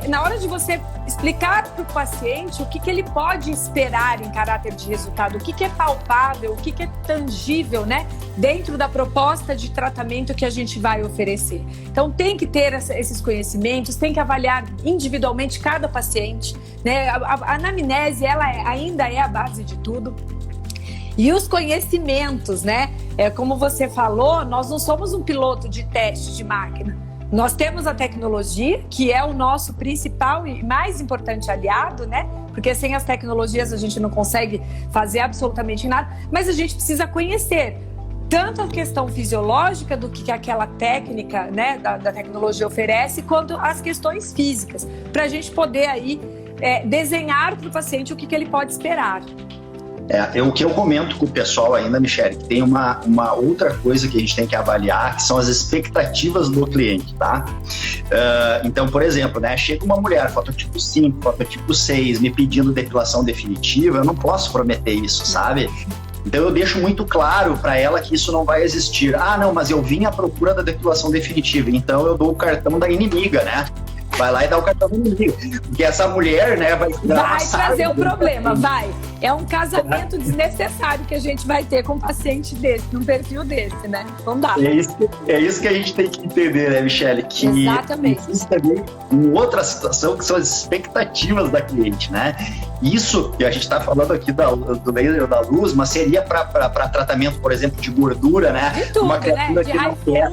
Na hora de você explicar para o paciente o que ele pode esperar em caráter de resultado, o que é palpável, o que é tangível, né, dentro da proposta de tratamento que a gente vai oferecer. Então tem que ter esses conhecimentos, tem que avaliar individualmente cada paciente, né? A anamnese ela ainda é a base de tudo. E os conhecimentos, né? Como você falou, nós não somos um piloto de teste de máquina. Nós temos a tecnologia, que é o nosso principal e mais importante aliado, né? Porque sem as tecnologias a gente não consegue fazer absolutamente nada, mas a gente precisa conhecer tanto a questão fisiológica do que aquela técnica, né, da tecnologia oferece, quanto as questões físicas, para a gente poder aí desenhar para o paciente o que ele pode esperar. O que eu comento com o pessoal ainda, Michele, que tem uma outra coisa que a gente tem que avaliar, que são as expectativas do cliente, tá? Então, por exemplo, né, chega uma mulher, fototipo 5, fototipo 6, me pedindo depilação definitiva, eu não posso prometer isso, sabe? Então eu deixo muito claro para ela que isso não vai existir. Ah, não, mas eu vim à procura da depilação definitiva, então eu dou o cartão da inimiga, né? Vai lá e dá o cartão da inimiga. Porque essa mulher, né, vai trazer um problema, vai. É um casamento desnecessário que a gente vai ter com um paciente desse, num perfil desse, né? Não dá. É isso que a gente tem que entender, né, Michele? Que exatamente. Existe também uma outra situação que são as expectativas da cliente, né? Isso que a gente está falando aqui do laser da luz, mas seria para tratamento, por exemplo, de gordura, né? De tudo, uma criatura né? que não quer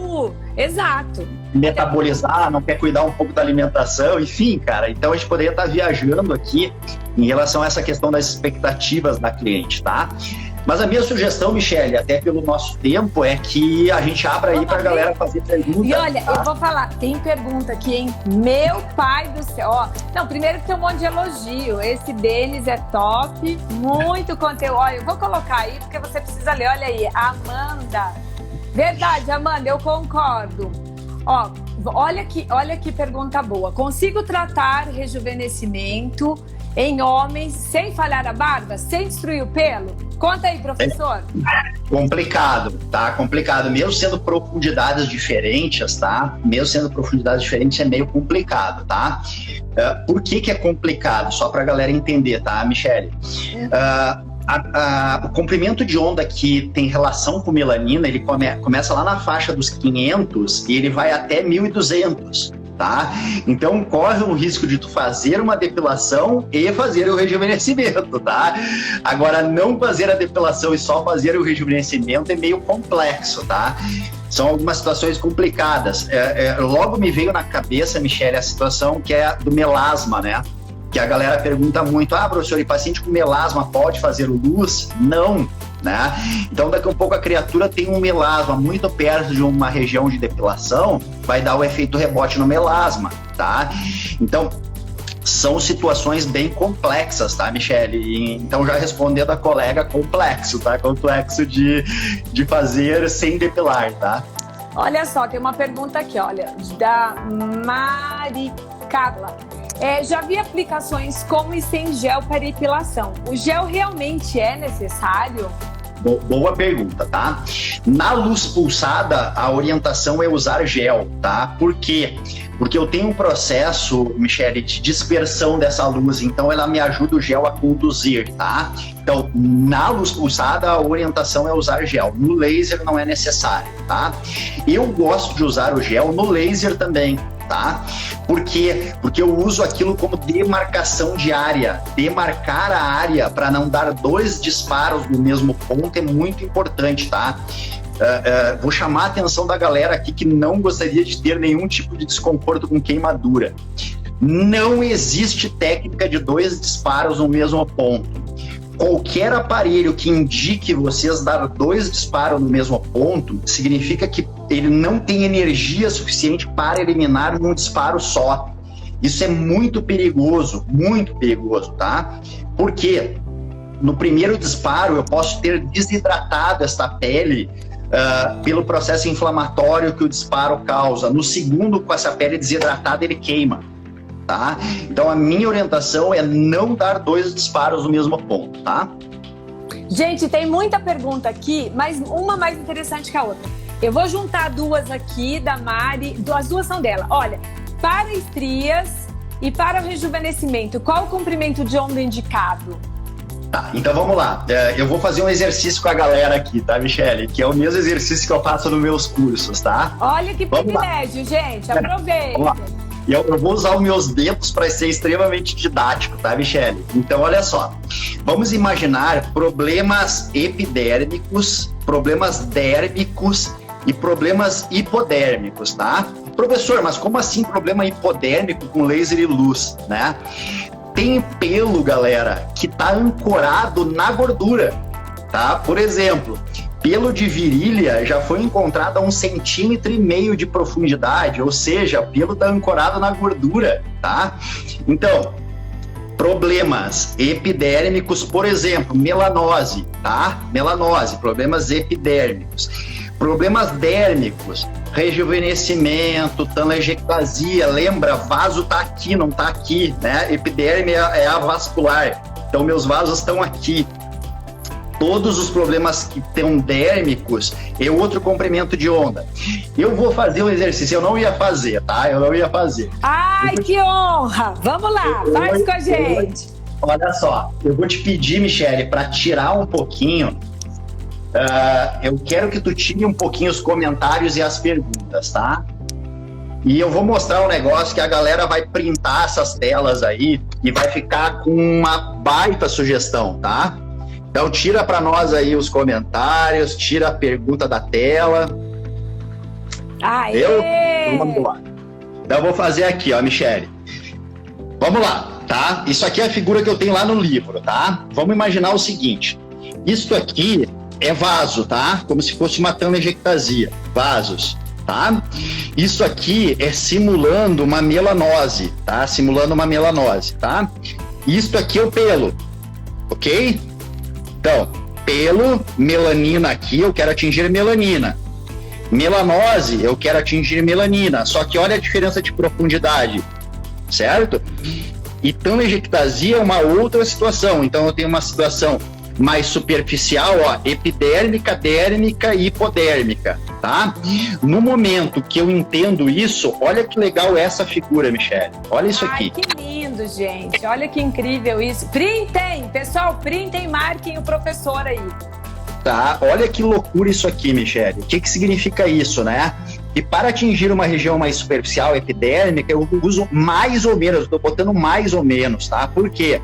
exato. Metabolizar, não quer cuidar um pouco da alimentação, enfim, cara. Então a gente poderia estar viajando aqui em relação a essa questão das expectativas da cliente, tá? Mas a minha sugestão, Michele, até pelo nosso tempo, é que a gente abra aí pra galera fazer perguntas. E olha, eu vou falar, tem pergunta aqui, hein? Meu pai do céu. Ó, não, primeiro que tem um monte de elogio. Esse deles é top, muito conteúdo. Olha, eu vou colocar aí porque você precisa ler. Olha aí, Amanda. Verdade, Amanda, eu concordo. Ó, olha que pergunta boa. Consigo tratar rejuvenescimento em homens sem falhar a barba, sem destruir o pelo? Conta aí, professor. Complicado, tá? Complicado. Mesmo sendo profundidades diferentes, tá? Mesmo sendo profundidades diferentes, é meio complicado, tá? Por que é complicado? Só pra galera entender, tá, Michele? O comprimento de onda que tem relação com melanina, ele começa lá na faixa dos 500 e ele vai até 1.200, tá? Então corre o risco de tu fazer uma depilação e fazer o rejuvenescimento, tá? Agora, não fazer a depilação e só fazer o rejuvenescimento é meio complexo, tá? São algumas situações complicadas. Logo me veio na cabeça, Michele, a situação que é do melasma, né? Que a galera pergunta muito, professor, e paciente com melasma pode fazer o luz? Não, né? Então daqui a pouco a criatura tem um melasma muito perto de uma região de depilação, vai dar o efeito rebote no melasma, tá? Então são situações bem complexas, tá, Michele? Então já respondendo a colega, complexo, tá? Complexo de fazer sem depilar, tá? Olha só, tem uma pergunta aqui, olha, da Mari Carla. Já vi aplicações com e sem gel para epilação. O gel realmente é necessário? Boa pergunta, tá? Na luz pulsada, a orientação é usar gel, tá? Por quê? Porque eu tenho um processo, Michele, de dispersão dessa luz, então ela me ajuda o gel a conduzir, tá? Então, na luz pulsada, a orientação é usar gel. No laser não é necessário, tá? Eu gosto de usar o gel no laser também, tá? Por quê? Porque eu uso aquilo como demarcação de área. Demarcar a área para não dar 2 disparos no mesmo ponto é muito importante, tá? Vou chamar a atenção da galera aqui que não gostaria de ter nenhum tipo de desconforto com queimadura. Não existe técnica de 2 disparos no mesmo ponto. Qualquer aparelho que indique vocês dar 2 disparos no mesmo ponto, significa que ele não tem energia suficiente para eliminar num disparo só. Isso é muito perigoso, tá? Por quê? No primeiro disparo, eu posso ter desidratado esta pele pelo processo inflamatório que o disparo causa. No segundo, com essa pele desidratada, ele queima. Tá? Então a minha orientação é não dar 2 disparos no mesmo ponto, tá? Gente, tem muita pergunta aqui, mas uma mais interessante que a outra. Eu vou juntar duas aqui da Mari, as duas são dela. Olha, para estrias e para o rejuvenescimento, qual o comprimento de onda indicado? Tá, então vamos lá. Eu vou fazer um exercício com a galera aqui, tá, Michele? Que é o mesmo exercício que eu faço nos meus cursos, tá? Olha que privilégio, gente. Aproveita. Vamos lá. Eu vou usar os meus dedos para ser extremamente didático, tá, Michele? Então, olha só. Vamos imaginar problemas epidérmicos, problemas dérmicos e problemas hipodérmicos, tá? Professor, mas como assim problema hipodérmico com laser e luz, né? Tem pelo, galera, que tá ancorado na gordura, tá? Por exemplo, pelo de virilha já foi encontrado a 1,5 centímetros de profundidade, ou seja, pelo tá ancorado na gordura, tá? Então, problemas epidérmicos, por exemplo, melanose, tá? Melanose, problemas epidérmicos. Problemas dérmicos, rejuvenescimento, telangiectasia, lembra? Vaso tá aqui, não tá aqui, né? Epiderme é a vascular, então meus vasos estão aqui. Todos os problemas que estão dérmicos é outro comprimento de onda. Eu vou fazer um exercício, eu não ia fazer, tá? Eu não ia fazer. Ai, que honra! Vamos lá, faz com a gente. Olha só, eu vou te pedir, Michele, para tirar um pouquinho. Eu quero que tu tire um pouquinho os comentários e as perguntas, tá? E eu vou mostrar um negócio que a galera vai printar essas telas aí e vai ficar com uma baita sugestão, tá? Então tira para nós aí os comentários, tira a pergunta da tela. Aê! Vamos lá. Então eu vou fazer aqui, ó, Michele. Vamos lá, tá? Isso aqui é a figura que eu tenho lá no livro, tá? Vamos imaginar o seguinte. Isso aqui é vaso, tá? Como se fosse uma telangiectasia. Vasos, tá? Isso aqui é simulando uma melanose, tá? Simulando uma melanose, tá? Isso aqui é o pelo, ok? Então, pelo, melanina aqui, eu quero atingir melanina. Melanose, eu quero atingir melanina. Só que olha a diferença de profundidade, certo? E telangiectasia é uma outra situação. Então, eu tenho uma situação mais superficial, ó, epidérmica, dérmica e hipodérmica, tá? No momento que eu entendo isso, olha que legal essa figura, Michele. Olha isso aqui. Ai, que lindo, gente. Olha que incrível isso. Printem, pessoal, printem, marquem o professor aí. Tá, olha que loucura isso aqui, Michele. O que significa isso, né? E para atingir uma região mais superficial, epidérmica, eu uso mais ou menos, estou botando mais ou menos, tá? Por quê?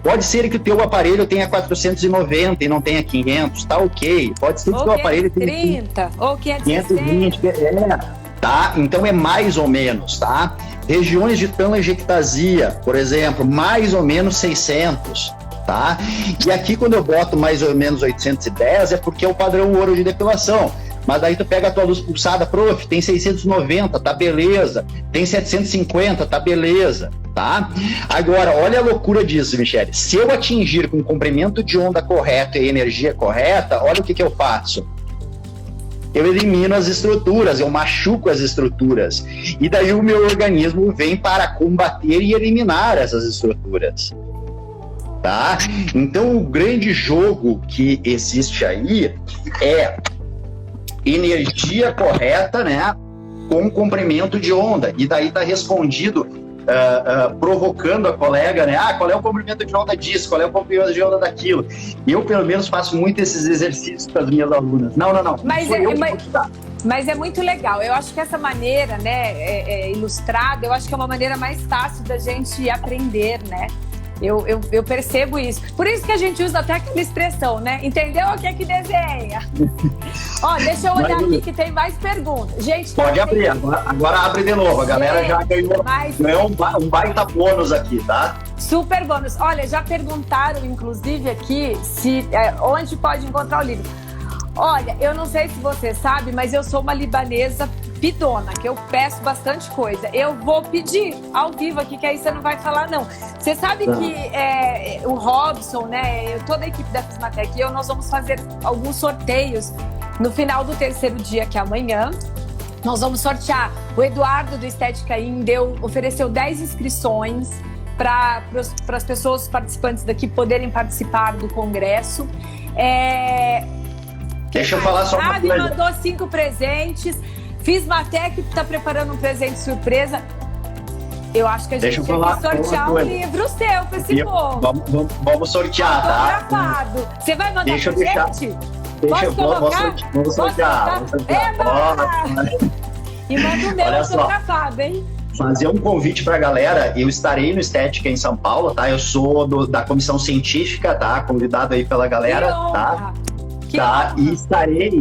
Pode ser que o teu aparelho tenha 490 e não tenha 500, tá ok. Pode ser que o teu aparelho tenha 30, ou 520, tá? Então é mais ou menos, tá? Regiões de telangiectasia, por exemplo, mais ou menos 600, tá? E aqui quando eu boto mais ou menos 810 é porque é o padrão ouro de depilação. Mas daí tu pega a tua luz pulsada, prof, tem 690, tá beleza. Tem 750, tá beleza, tá? Agora, olha a loucura disso, Michele. Se eu atingir com o comprimento de onda correto e a energia correta, olha o que eu faço. Eu elimino as estruturas, eu machuco as estruturas. E daí o meu organismo vem para combater e eliminar essas estruturas. Tá? Então, o grande jogo que existe aí é energia correta, né, com comprimento de onda. E daí tá respondido, provocando a colega, né, qual é o comprimento de onda disso, qual é o comprimento de onda daquilo. Eu, pelo menos, faço muito esses exercícios para as minhas alunas. Não. Mas é muito legal. Eu acho que essa maneira, né, ilustrada, eu acho que é uma maneira mais fácil da gente aprender, né? Eu percebo isso. Por isso que a gente usa até aquela expressão, né? Entendeu o que é que desenha? Ó, deixa eu olhar aqui que tem mais perguntas. Gente, pode abrir, agora abre de novo. A galera já ganhou um baita bônus aqui, tá? Super bônus. Olha, já perguntaram, inclusive, aqui, onde pode encontrar o livro. Olha, eu não sei se você sabe, mas eu sou uma libanesa pidona, que eu peço bastante coisa. Eu vou pedir ao vivo aqui, que aí você não vai falar não. Você sabe que o Robson, né, toda a equipe da Fismatec e nós vamos fazer alguns sorteios no final do terceiro dia, que é amanhã. Nós vamos sortear. O Eduardo do Estética In ofereceu 10 inscrições para as pessoas participantes daqui poderem participar do congresso. Deixa eu falar só uma coisa. Me mandou 5 presentes. Fismatec está preparando um presente surpresa. Eu acho que a gente tinha que sortear um livro seu para esse povo. Vamos sortear, tá? Você vai mandar pra gente? Posso colocar? Vamos sortear. E manda o meu autografado, hein? Fazer um convite para a galera. Eu estarei no Estética em São Paulo, tá? Eu sou da comissão científica, tá? Convidado aí pela galera, tá? E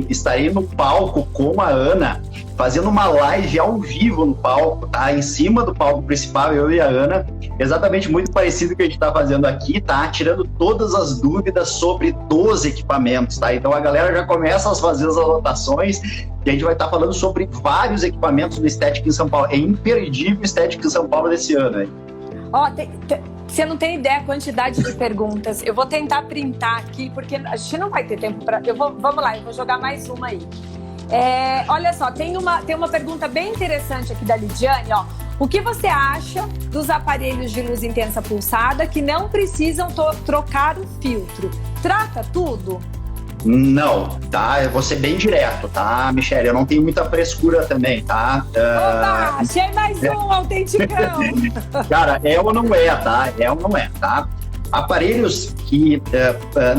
estarei no palco com a Ana, fazendo uma live ao vivo no palco, tá? Em cima do palco principal, eu e a Ana, exatamente muito parecido com o que a gente tá fazendo aqui, tá? Tirando todas as dúvidas sobre 12 equipamentos, tá? Então a galera já começa a fazer as anotações e a gente vai estar falando sobre vários equipamentos do Estética em São Paulo. É imperdível o Estética em São Paulo desse ano, hein? Você não tem ideia a quantidade de perguntas. Eu vou tentar printar aqui, porque a gente não vai ter tempo para... Vamos lá, eu vou jogar mais uma aí. Olha só, tem uma pergunta bem interessante aqui da Lidiane, ó. O que você acha dos aparelhos de luz intensa pulsada que não precisam trocar o filtro? Trata tudo? Não, tá? Eu vou ser bem direto, tá, Michele? Eu não tenho muita frescura também, tá? Opa, achei mais um autenticão. Cara, é ou não é, tá? É ou não é, tá? Aparelhos que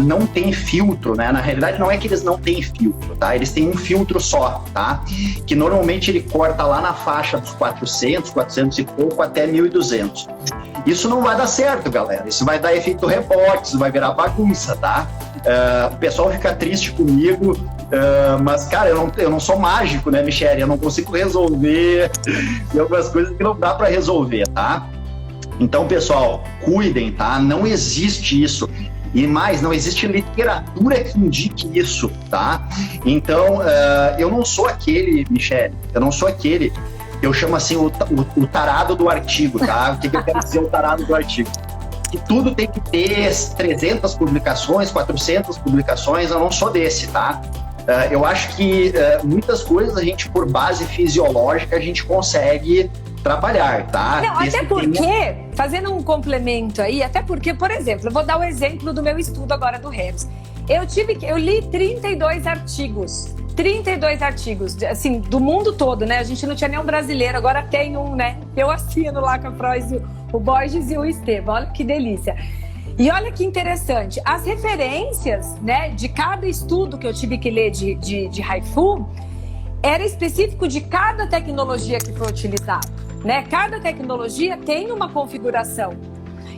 não tem filtro, né? Na realidade, não é que eles não têm filtro, tá? Eles têm um filtro só, tá? Que normalmente ele corta lá na faixa dos 400 e pouco até 1.200. Isso não vai dar certo, galera. Isso vai dar efeito rebote, isso vai virar bagunça, tá? O pessoal fica triste comigo, mas, cara, eu não sou mágico, né, Michele? Eu não consigo resolver. Tem algumas coisas que não dá para resolver, tá? Então, pessoal, cuidem, tá? Não existe isso. E mais, não existe literatura que indique isso, tá? Então, eu não sou aquele, Michele, eu chamo assim o tarado do artigo, tá? O que eu quero dizer o tarado do artigo? Que tudo tem que ter 300 publicações, 400 publicações, eu não sou desse, tá? Eu acho que muitas coisas a gente, por base fisiológica, a gente consegue trabalhar, tá? Não, até porque, fazendo um complemento aí, até porque, por exemplo, eu vou dar o exemplo do meu estudo agora do Harris. Eu li 32 artigos, assim, do mundo todo, né? A gente não tinha nenhum brasileiro, agora tem um, né? Eu assino lá com a Frois, o Borges e o Esteban, olha que delícia. E olha que interessante, as referências, né, de cada estudo que eu tive que ler de HIFU, era específico de cada tecnologia que foi utilizada, né? Cada tecnologia tem uma configuração.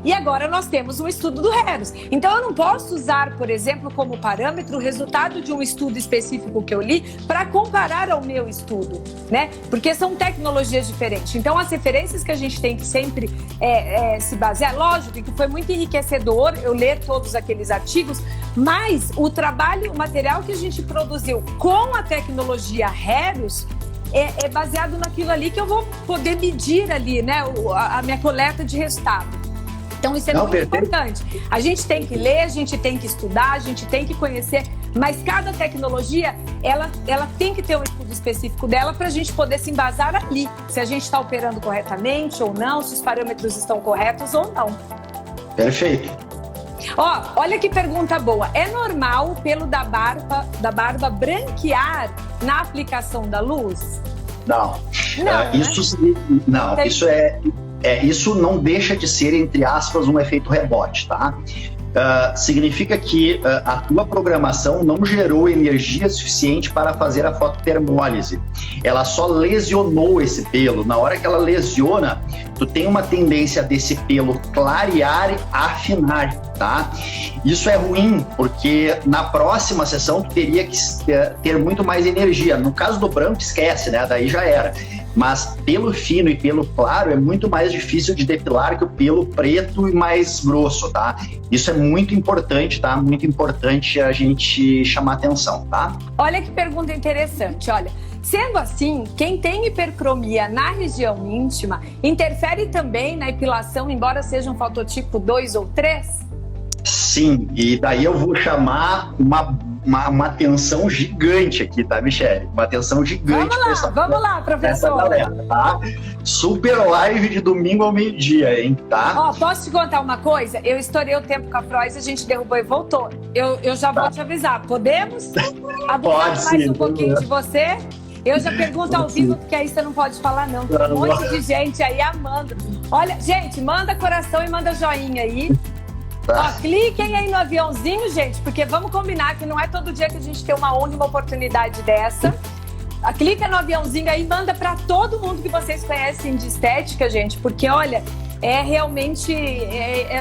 E agora nós temos um estudo do Harris. Então eu não posso usar, por exemplo, como parâmetro o resultado de um estudo específico que eu li para comparar ao meu estudo, né? Porque são tecnologias diferentes. Então as referências que a gente tem que sempre se basear, lógico que foi muito enriquecedor eu ler todos aqueles artigos, mas o material que a gente produziu com a tecnologia Harris é baseado naquilo ali que eu vou poder medir ali, né? A minha coleta de resultado. Então isso é muito importante. A gente tem que ler, a gente tem que estudar, a gente tem que conhecer, mas cada tecnologia, ela tem que ter um estudo específico dela para a gente poder se embasar ali. Se a gente está operando corretamente ou não, se os parâmetros estão corretos ou não. Perfeito. Ó, olha que pergunta boa. É normal o pelo da barba branquear na aplicação da luz? Não. Isso não deixa de ser, entre aspas, um efeito rebote, tá? Significa que a tua programação não gerou energia suficiente para fazer a fototermólise. Ela só lesionou esse pelo. Na hora que ela lesiona, tu tem uma tendência desse pelo clarear e afinar, tá? Isso é ruim, porque na próxima sessão tu teria que ter muito mais energia. No caso do branco, esquece, né? Daí já era. Mas pelo fino e pelo claro é muito mais difícil de depilar que o pelo preto e mais grosso, tá? Isso é muito importante, tá? Muito importante a gente chamar atenção, tá? Olha que pergunta interessante, olha. Sendo assim, quem tem hipercromia na região íntima interfere também na epilação, embora seja um fototipo 2 ou 3? Sim, e daí eu vou chamar uma atenção gigante aqui, tá, Michele? Uma atenção gigante. Vamos lá, professor. Galera, tá? Super live de domingo ao meio-dia, hein, tá? Ó, posso te contar uma coisa? Eu estourei o tempo com a Frois, a gente derrubou e voltou. Eu já vou te avisar. Podemos abusar mais um pouquinho de você? Eu já pergunto ao vivo, porque aí você não pode falar, não. Tem um monte de gente aí amando. Olha, gente, manda coração e manda joinha aí. Ó, cliquem aí no aviãozinho, gente, porque vamos combinar que não é todo dia que a gente tem uma honra e uma oportunidade dessa. Clica no aviãozinho aí e manda para todo mundo que vocês conhecem de estética, gente, porque, olha, é realmente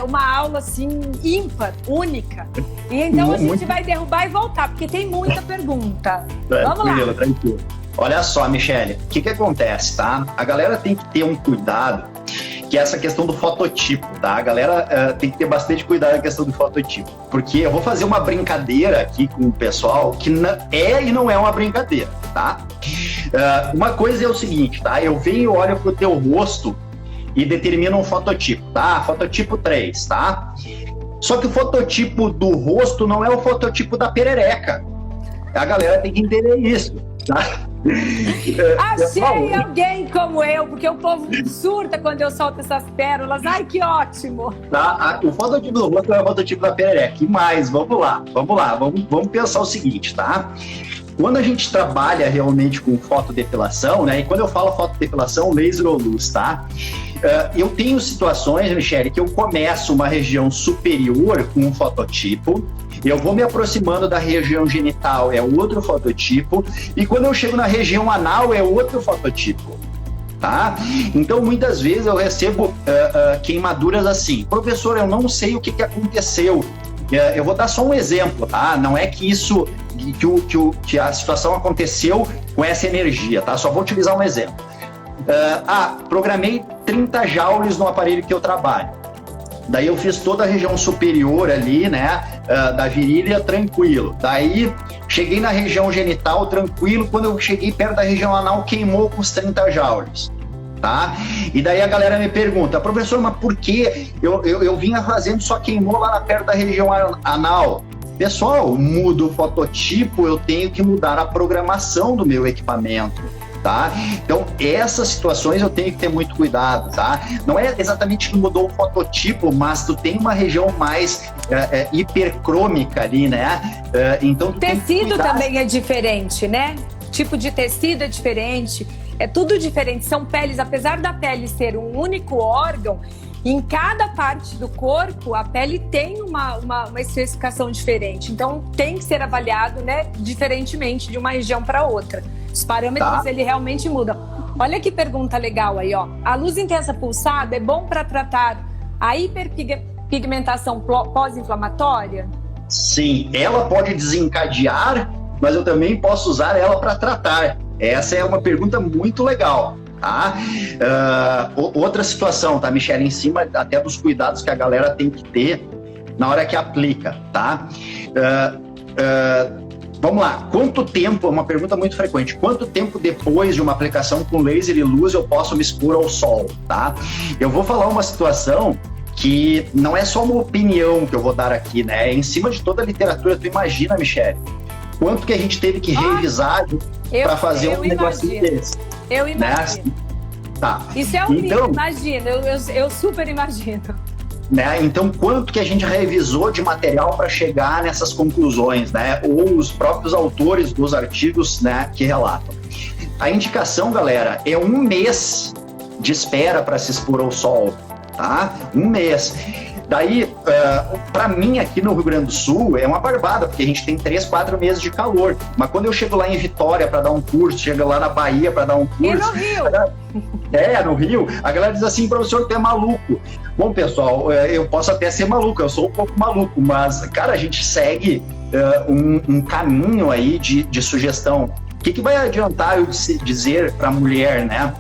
uma aula, assim, ímpar, única. E então a gente vai derrubar e voltar, porque tem muita pergunta. Vamos lá. Tranquilo. Olha só, Michele, o que acontece, tá? A galera tem que ter um cuidado, que é essa questão do fototipo, tá? A galera tem que ter bastante cuidado com a questão do fototipo, porque eu vou fazer uma brincadeira aqui com o pessoal que é e não é uma brincadeira, tá? Uma coisa é o seguinte, tá? Eu venho e olho pro teu rosto e determino um fototipo, tá? Fototipo 3, tá? Só que o fototipo do rosto não é o fototipo da perereca. A galera tem que entender isso, tá? Achei alguém como eu, porque o povo surta quando eu solto essas pérolas. Ai, que ótimo! Tá? O fototipo do rosto é o fototipo da perereca. E mais, vamos lá. Vamos pensar o seguinte, tá? Quando a gente trabalha realmente com fotodepilação, né? E quando eu falo fotodepilação, laser ou luz, tá? Eu tenho situações, Michele, que eu começo uma região superior com um fototipo, eu vou me aproximando da região genital, é outro fototipo, e quando eu chego na região anal, é outro fototipo, tá? Então, muitas vezes eu recebo queimaduras assim, professor, eu não sei o que aconteceu. Eu vou dar só um exemplo, tá? Não é que isso, que a situação aconteceu com essa energia, tá? Só vou utilizar um exemplo. Programei 30 joules no aparelho que eu trabalho. Daí eu fiz toda a região superior ali, né, da virilha, tranquilo. Daí cheguei na região genital, tranquilo. Quando eu cheguei perto da região anal, queimou com os 30 joules, tá? E daí a galera me pergunta, professor, mas por que eu vinha fazendo, só queimou lá perto da região anal? Pessoal, mudo o fototipo, eu tenho que mudar a programação do meu equipamento, tá? Então, essas situações eu tenho que ter muito cuidado, tá? Não é exatamente que mudou o fototipo, mas tu tem uma região mais hipercrômica ali, né? Então, o tecido também é diferente, né? Tipo de tecido é diferente, é tudo diferente. São peles, apesar da pele ser um único órgão, em cada parte do corpo, a pele tem uma especificação diferente. Então, tem que ser avaliado, né, diferentemente de uma região para outra. Os parâmetros, ele realmente mudam. Olha que pergunta legal aí, ó. A luz intensa pulsada é bom para tratar a hiperpigmentação pós-inflamatória? Sim, ela pode desencadear, mas eu também posso usar ela para tratar. Essa é uma pergunta muito legal, tá? Outra situação, tá, Michele? Em cima até dos cuidados que a galera tem que ter na hora que aplica, tá? Vamos lá, quanto tempo, é uma pergunta muito frequente, quanto tempo depois de uma aplicação com laser e luz eu posso me expor ao sol, tá? Eu vou falar uma situação que não é só uma opinião que eu vou dar aqui, né? É em cima de toda a literatura. Tu imagina, Michele, quanto que a gente teve que revisar para fazer um negócio desse. Eu imagino. Né? Tá. Isso é horrível, imagino, eu super imagino. Né? Então, quanto que a gente revisou de material para chegar nessas conclusões, né? Ou os próprios autores dos artigos, né, que relatam. A indicação, galera, é 1 mês de espera para se expor ao sol, tá? 1 mês. Daí, para mim, aqui no Rio Grande do Sul, é uma barbada, porque a gente tem 3, 4 meses de calor. Mas quando eu chego lá em Vitória para dar um curso, chego lá na Bahia para dar um curso... E no Rio? No Rio, a galera diz assim, professor, tu é maluco. Bom, pessoal, eu posso até ser maluco, eu sou um pouco maluco, mas, cara, a gente segue um caminho aí de sugestão. O que vai adiantar eu dizer para a mulher, né?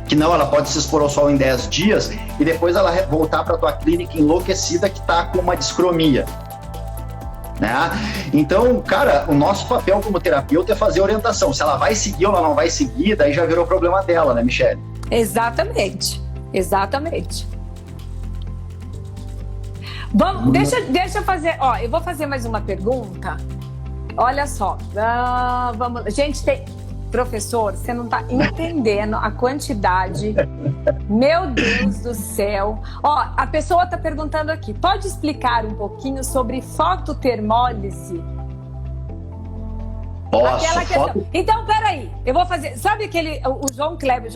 Que não, ela pode se expor ao sol em 10 dias e depois ela voltar para a tua clínica enlouquecida que está com uma discromia, né? Então, cara, o nosso papel como terapeuta é fazer orientação. Se ela vai seguir ou ela não vai seguir, daí já virou problema dela, né, Michele? Exatamente. Vamos, deixa eu fazer, eu vou fazer mais uma pergunta. Olha só, vamos. Gente, professor, você não está entendendo a quantidade. Meu Deus do céu. Ó, a pessoa está perguntando aqui, pode explicar um pouquinho sobre fototermólise? Posso. Então, peraí, eu vou fazer. Sabe o João Kleber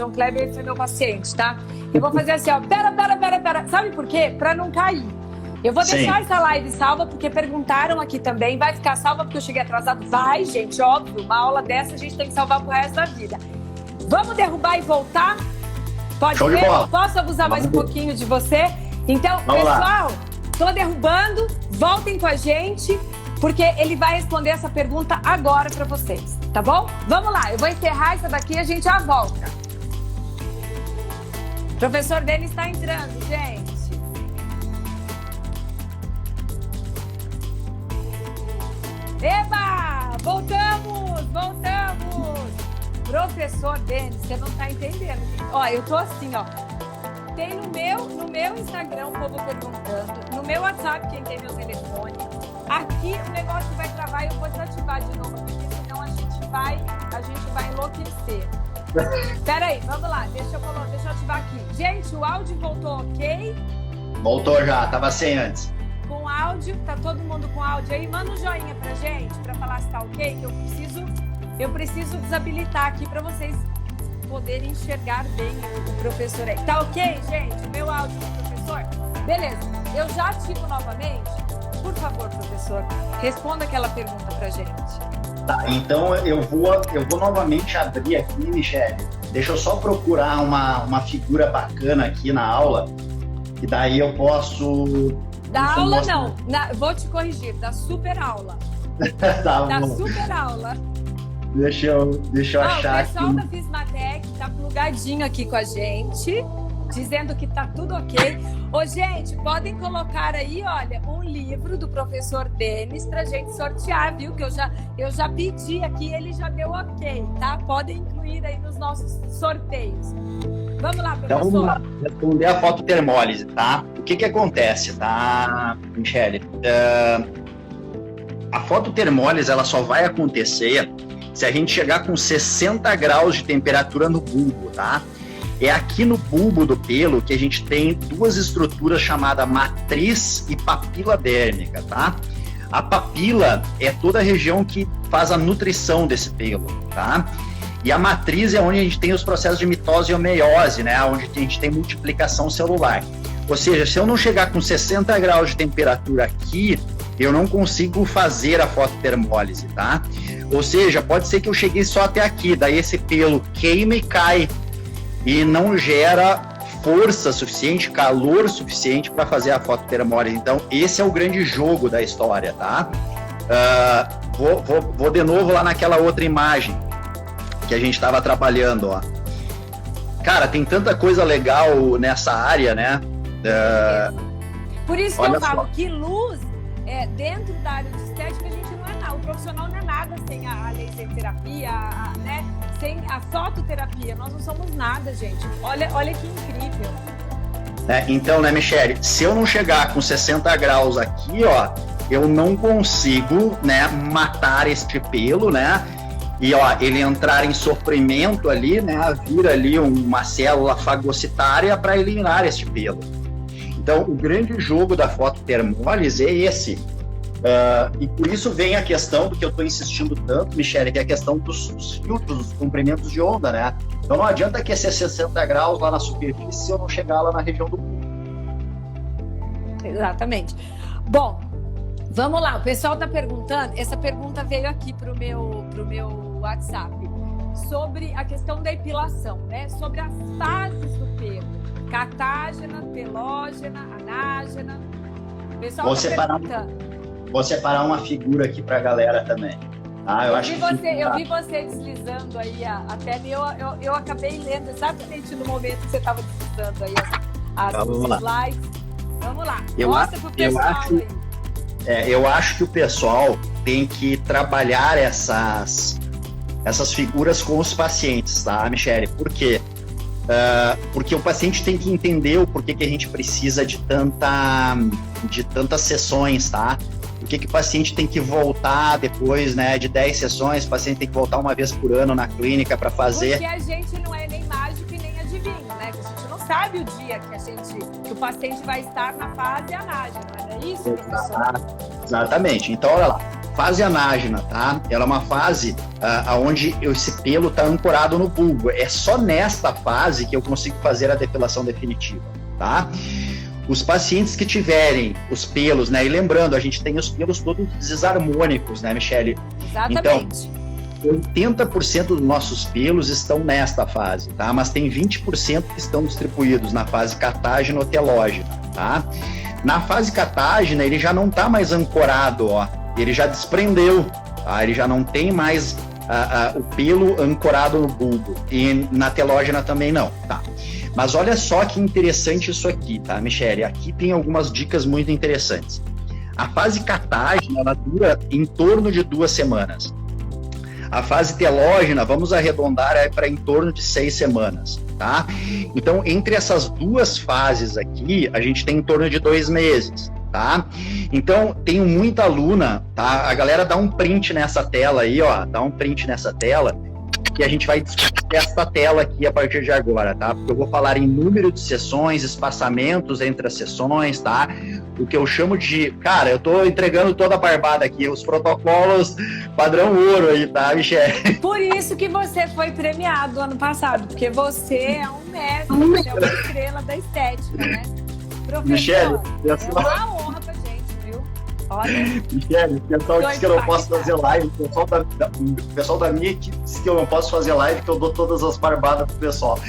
foi meu paciente, tá? Eu vou fazer assim, ó. Pera. Sabe por quê? Pra não cair. Eu vou deixar essa live salva, porque perguntaram aqui também. Vai ficar salva porque eu cheguei atrasado? Vai, gente, óbvio. Uma aula dessa a gente tem que salvar pro resto da vida. Vamos derrubar e voltar? Pode Show ver? de bola. Posso abusar mais um pouquinho de você? Então, Vamos pessoal, tô derrubando. Voltem com a gente, porque ele vai responder essa pergunta agora para vocês, tá bom? Vamos lá, eu vou encerrar essa daqui e a gente já volta. Professor Denis está entrando, gente. Eba! Voltamos! Professor Denis, você não tá entendendo. Ó, eu tô assim, ó. Tem no meu Instagram o povo perguntando, no meu WhatsApp, quem tem meu telefone. Aqui o negócio vai travar e eu vou desativar de novo, porque senão a gente vai enlouquecer. Pera aí, vamos lá, deixa eu ativar aqui. Gente, o áudio voltou ok? Voltou já, tava sem antes. Com áudio, tá todo mundo com áudio aí? Manda um joinha pra gente, pra falar se tá ok, que eu preciso desabilitar aqui pra vocês poderem enxergar bem o professor aí. Tá ok, gente? O meu áudio do professor? Beleza, eu já ativo novamente. Por favor, professor, responda aquela pergunta pra gente. Tá, então eu vou novamente abrir aqui, Michele. Deixa eu só procurar uma figura bacana aqui na aula, e daí eu posso... Da aula não, vou te corrigir, da super aula. Tá da bom. super aula. Deixa eu achar aqui. O pessoal da Fismatec tá plugadinho aqui com a gente, dizendo que tá tudo ok. Ô, gente, podem colocar aí, olha, um livro do professor Denis pra gente sortear, viu? Que eu já pedi aqui, ele já deu ok, tá? Podem incluir aí nos nossos sorteios. Vamos lá, professor. Então, vamos lá. Responder a fototermólise, tá? O que acontece, tá, Michele? A fototermólise, ela só vai acontecer se a gente chegar com 60 graus de temperatura no bulbo, tá? É aqui no bulbo do pelo que a gente tem duas estruturas chamadas matriz e papila dérmica, tá? A papila é toda a região que faz a nutrição desse pelo, tá? E a matriz é onde a gente tem os processos de mitose e meiose, né? Onde a gente tem multiplicação celular. Ou seja, se eu não chegar com 60 graus de temperatura aqui, eu não consigo fazer a fototermólise, tá? Ou seja, pode ser que eu cheguei só até aqui, daí esse pelo queima e cai e não gera força suficiente, calor suficiente para fazer a fototermólise. Então, esse é o grande jogo da história, tá? Vou de novo lá naquela outra imagem que a gente estava trabalhando, ó. Cara, tem tanta coisa legal nessa área, né? Por isso que eu falo que luz, dentro da área de estética, a gente não é nada. O profissional não é nada sem a laser terapia, né? Sem a fototerapia. Nós não somos nada, gente. Olha que incrível. Então, né, Michele? Se eu não chegar com 60 graus aqui, ó, eu não consigo, né, matar este pelo, né? E, ó, ele entrar em sofrimento ali, né? Vira ali uma célula fagocitária para eliminar este pelo. Então, o grande jogo da fototermólise é esse. E por isso vem a questão do que eu estou insistindo tanto, Michele, que é a questão dos filtros, dos comprimentos de onda, né? Então, não adianta aquecer 60 graus lá na superfície se eu não chegar lá na região do bulbo. Exatamente. Bom, vamos lá. O pessoal está perguntando, essa pergunta veio aqui pro meu WhatsApp, sobre a questão da epilação, né? Sobre as fases do pelo. Catágena, telógena, anágena. O pessoal está perguntando. Vou separar uma figura aqui para a galera também. Eu vi você deslizando aí até eu acabei lendo exatamente no momento que você estava deslizando aí as slides. Vamos lá, mostra pro pessoal aí. Eu acho que o pessoal tem que trabalhar essas figuras com os pacientes, tá, Michele? Por quê? Porque o paciente tem que entender o porquê que a gente precisa de tantas sessões, tá? Por que o paciente tem que voltar depois, né, de 10 sessões, o paciente tem que voltar uma vez por ano na clínica para fazer? Porque a gente não é nem mágico e nem adivinho, né? Que a gente não sabe o dia que o paciente vai estar na fase anágena, não é isso, professor? Exatamente. Então, olha lá. Fase anágena, tá? Ela é uma fase onde esse pelo está ancorado no bulbo. É só nesta fase que eu consigo fazer a depilação definitiva, tá? Os pacientes que tiverem os pelos, né? E lembrando, a gente tem os pelos todos desarmônicos, né, Michele? Exatamente. Então, 80% dos nossos pelos estão nesta fase, tá? Mas tem 20% que estão distribuídos na fase catágena ou telógena, tá? Na fase catágena, ele já não está mais ancorado, ó. Ele já desprendeu, tá? Ele já não tem mais o pelo ancorado no bulbo. E na telógena também não, tá? Mas olha só que interessante isso aqui, tá, Michele? Aqui tem algumas dicas muito interessantes. A fase catágena, ela dura em torno de 2 semanas. A fase telógena, vamos arredondar para em torno de 6 semanas, tá? Então, entre essas 2 fases aqui, a gente tem em torno de 2 meses, tá? Então, tenho muita aluna, tá? A galera dá um print nessa tela aí, ó, dá um print nessa tela, que a gente vai discutir essa tela aqui a partir de agora, tá? Porque eu vou falar em número de sessões, espaçamentos entre as sessões, tá? O que eu chamo de... Cara, eu tô entregando toda a barbada aqui, os protocolos padrão ouro aí, tá, Michele? Por isso que você foi premiado ano passado, porque você é um mestre, você é uma estrela da estética, né? Professor, Michele, é uma honra pra gente, viu? Olha. Michele, o pessoal disse que eu não posso fazer live, o pessoal da minha equipe disse que eu não posso fazer live, que eu dou todas as barbadas pro pessoal.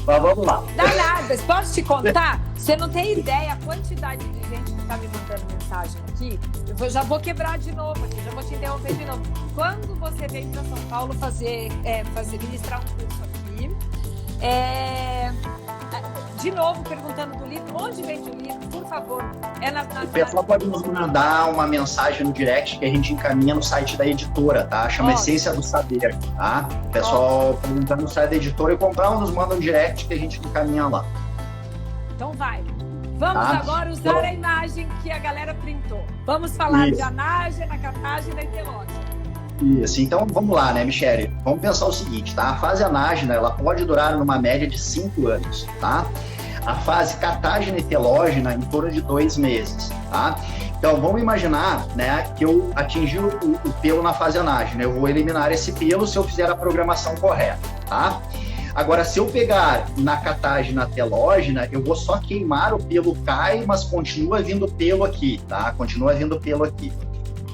Mas vamos lá. Dá nada, posso te contar? Você não tem ideia a quantidade de gente que tá me mandando mensagem aqui. Eu já vou quebrar de novo aqui, já vou te interromper de novo. Quando você vem para São Paulo ministrar um curso aqui, de novo perguntando do livro, onde vende o livro, por favor? O pessoal pode nos mandar uma mensagem no direct que a gente encaminha no site da editora, tá? Chama Essência do Saber, tá? O pessoal pode entrar no site da editora e comprar ou nos manda um direct que a gente encaminha lá. Então vai. Vamos agora usar a imagem que a galera printou. Vamos falar de anágena, catágena e telógena. Isso, então vamos lá, né, Michele? Vamos pensar o seguinte, tá? A fase anágena, ela pode durar numa média de 5 anos, tá? A fase catágena e telógena em torno de 2 meses, tá? Então, vamos imaginar, né, que eu atingi o pelo na fase anágena. Eu vou eliminar esse pelo se eu fizer a programação correta, tá? Agora, se eu pegar na catágena telógena, eu vou só queimar, o pelo cai, mas continua vindo pelo aqui, tá? Continua vindo pelo aqui.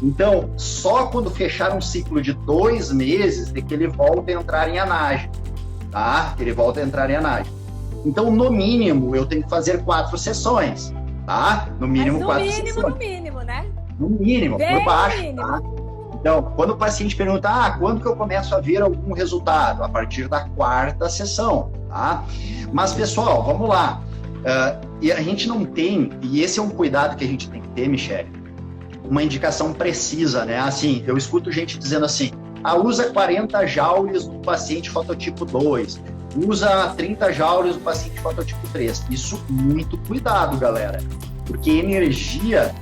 Então, só quando fechar um ciclo de 2 meses é que ele volta a entrar em anágena, tá? Ele volta a entrar em anágena. Então, no mínimo, eu tenho que fazer 4 sessões, tá? No mínimo, 4 sessões. No mínimo, né? No mínimo, por baixo, tá? Então, quando o paciente pergunta, quando que eu começo a ver algum resultado? A partir da 4ª sessão, tá? Mas, pessoal, vamos lá. E a gente não tem, e esse é um cuidado que a gente tem que ter, Michele, uma indicação precisa, né? Assim, eu escuto gente dizendo assim, usa 40 joules no paciente fototipo 2, usa 30 joules no paciente fototipo 3. Isso, muito cuidado, galera, porque energia,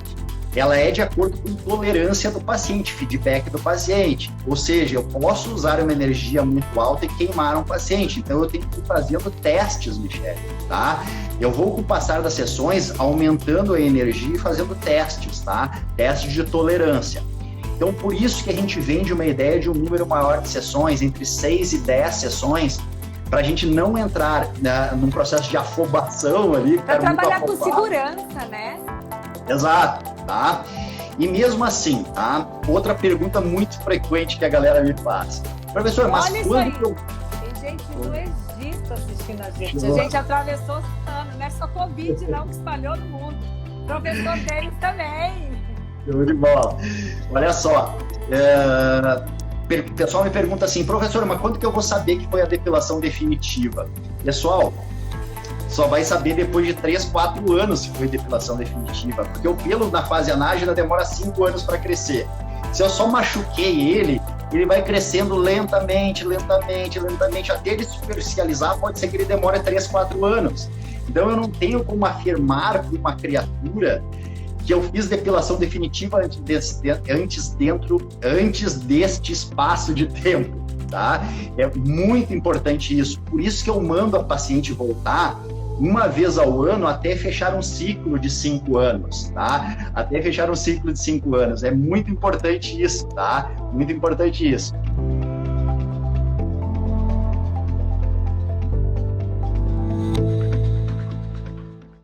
ela é de acordo com tolerância do paciente, feedback do paciente. Ou seja, eu posso usar uma energia muito alta e queimar um paciente. Então, eu tenho que ir fazendo testes, Michele, tá? Eu vou, com o passar das sessões, aumentando a energia e fazendo testes, tá? Testes de tolerância. Então, por isso que a gente vende uma ideia de um número maior de sessões, entre 6 e 10 sessões, para a gente não entrar num processo de afobação ali. Para trabalhar com segurança, né? Exato, tá? E mesmo assim, tá? Outra pergunta muito frequente que a galera me faz. Professor, mas quando que eu... Tem gente no Egito assistindo a gente. A gente atravessou o ano, não é só Covid não que espalhou no mundo. O professor deles também. Show de bola. Olha só, o pessoal me pergunta assim, professor, mas quando que eu vou saber que foi a depilação definitiva? Pessoal, só vai saber depois de 3, 4 anos se foi depilação definitiva, porque o pelo na fase anágena demora 5 anos para crescer. Se eu só machuquei ele vai crescendo lentamente, até ele superficializar, pode ser que ele demore 3, 4 anos. Então eu não tenho como afirmar para uma criatura que eu fiz depilação definitiva antes deste espaço de tempo, tá? É muito importante isso. Por isso que eu mando a paciente voltar uma vez ao ano até fechar um ciclo de 5 anos, tá? Até fechar um ciclo de 5 anos. É muito importante isso, tá? Muito importante isso.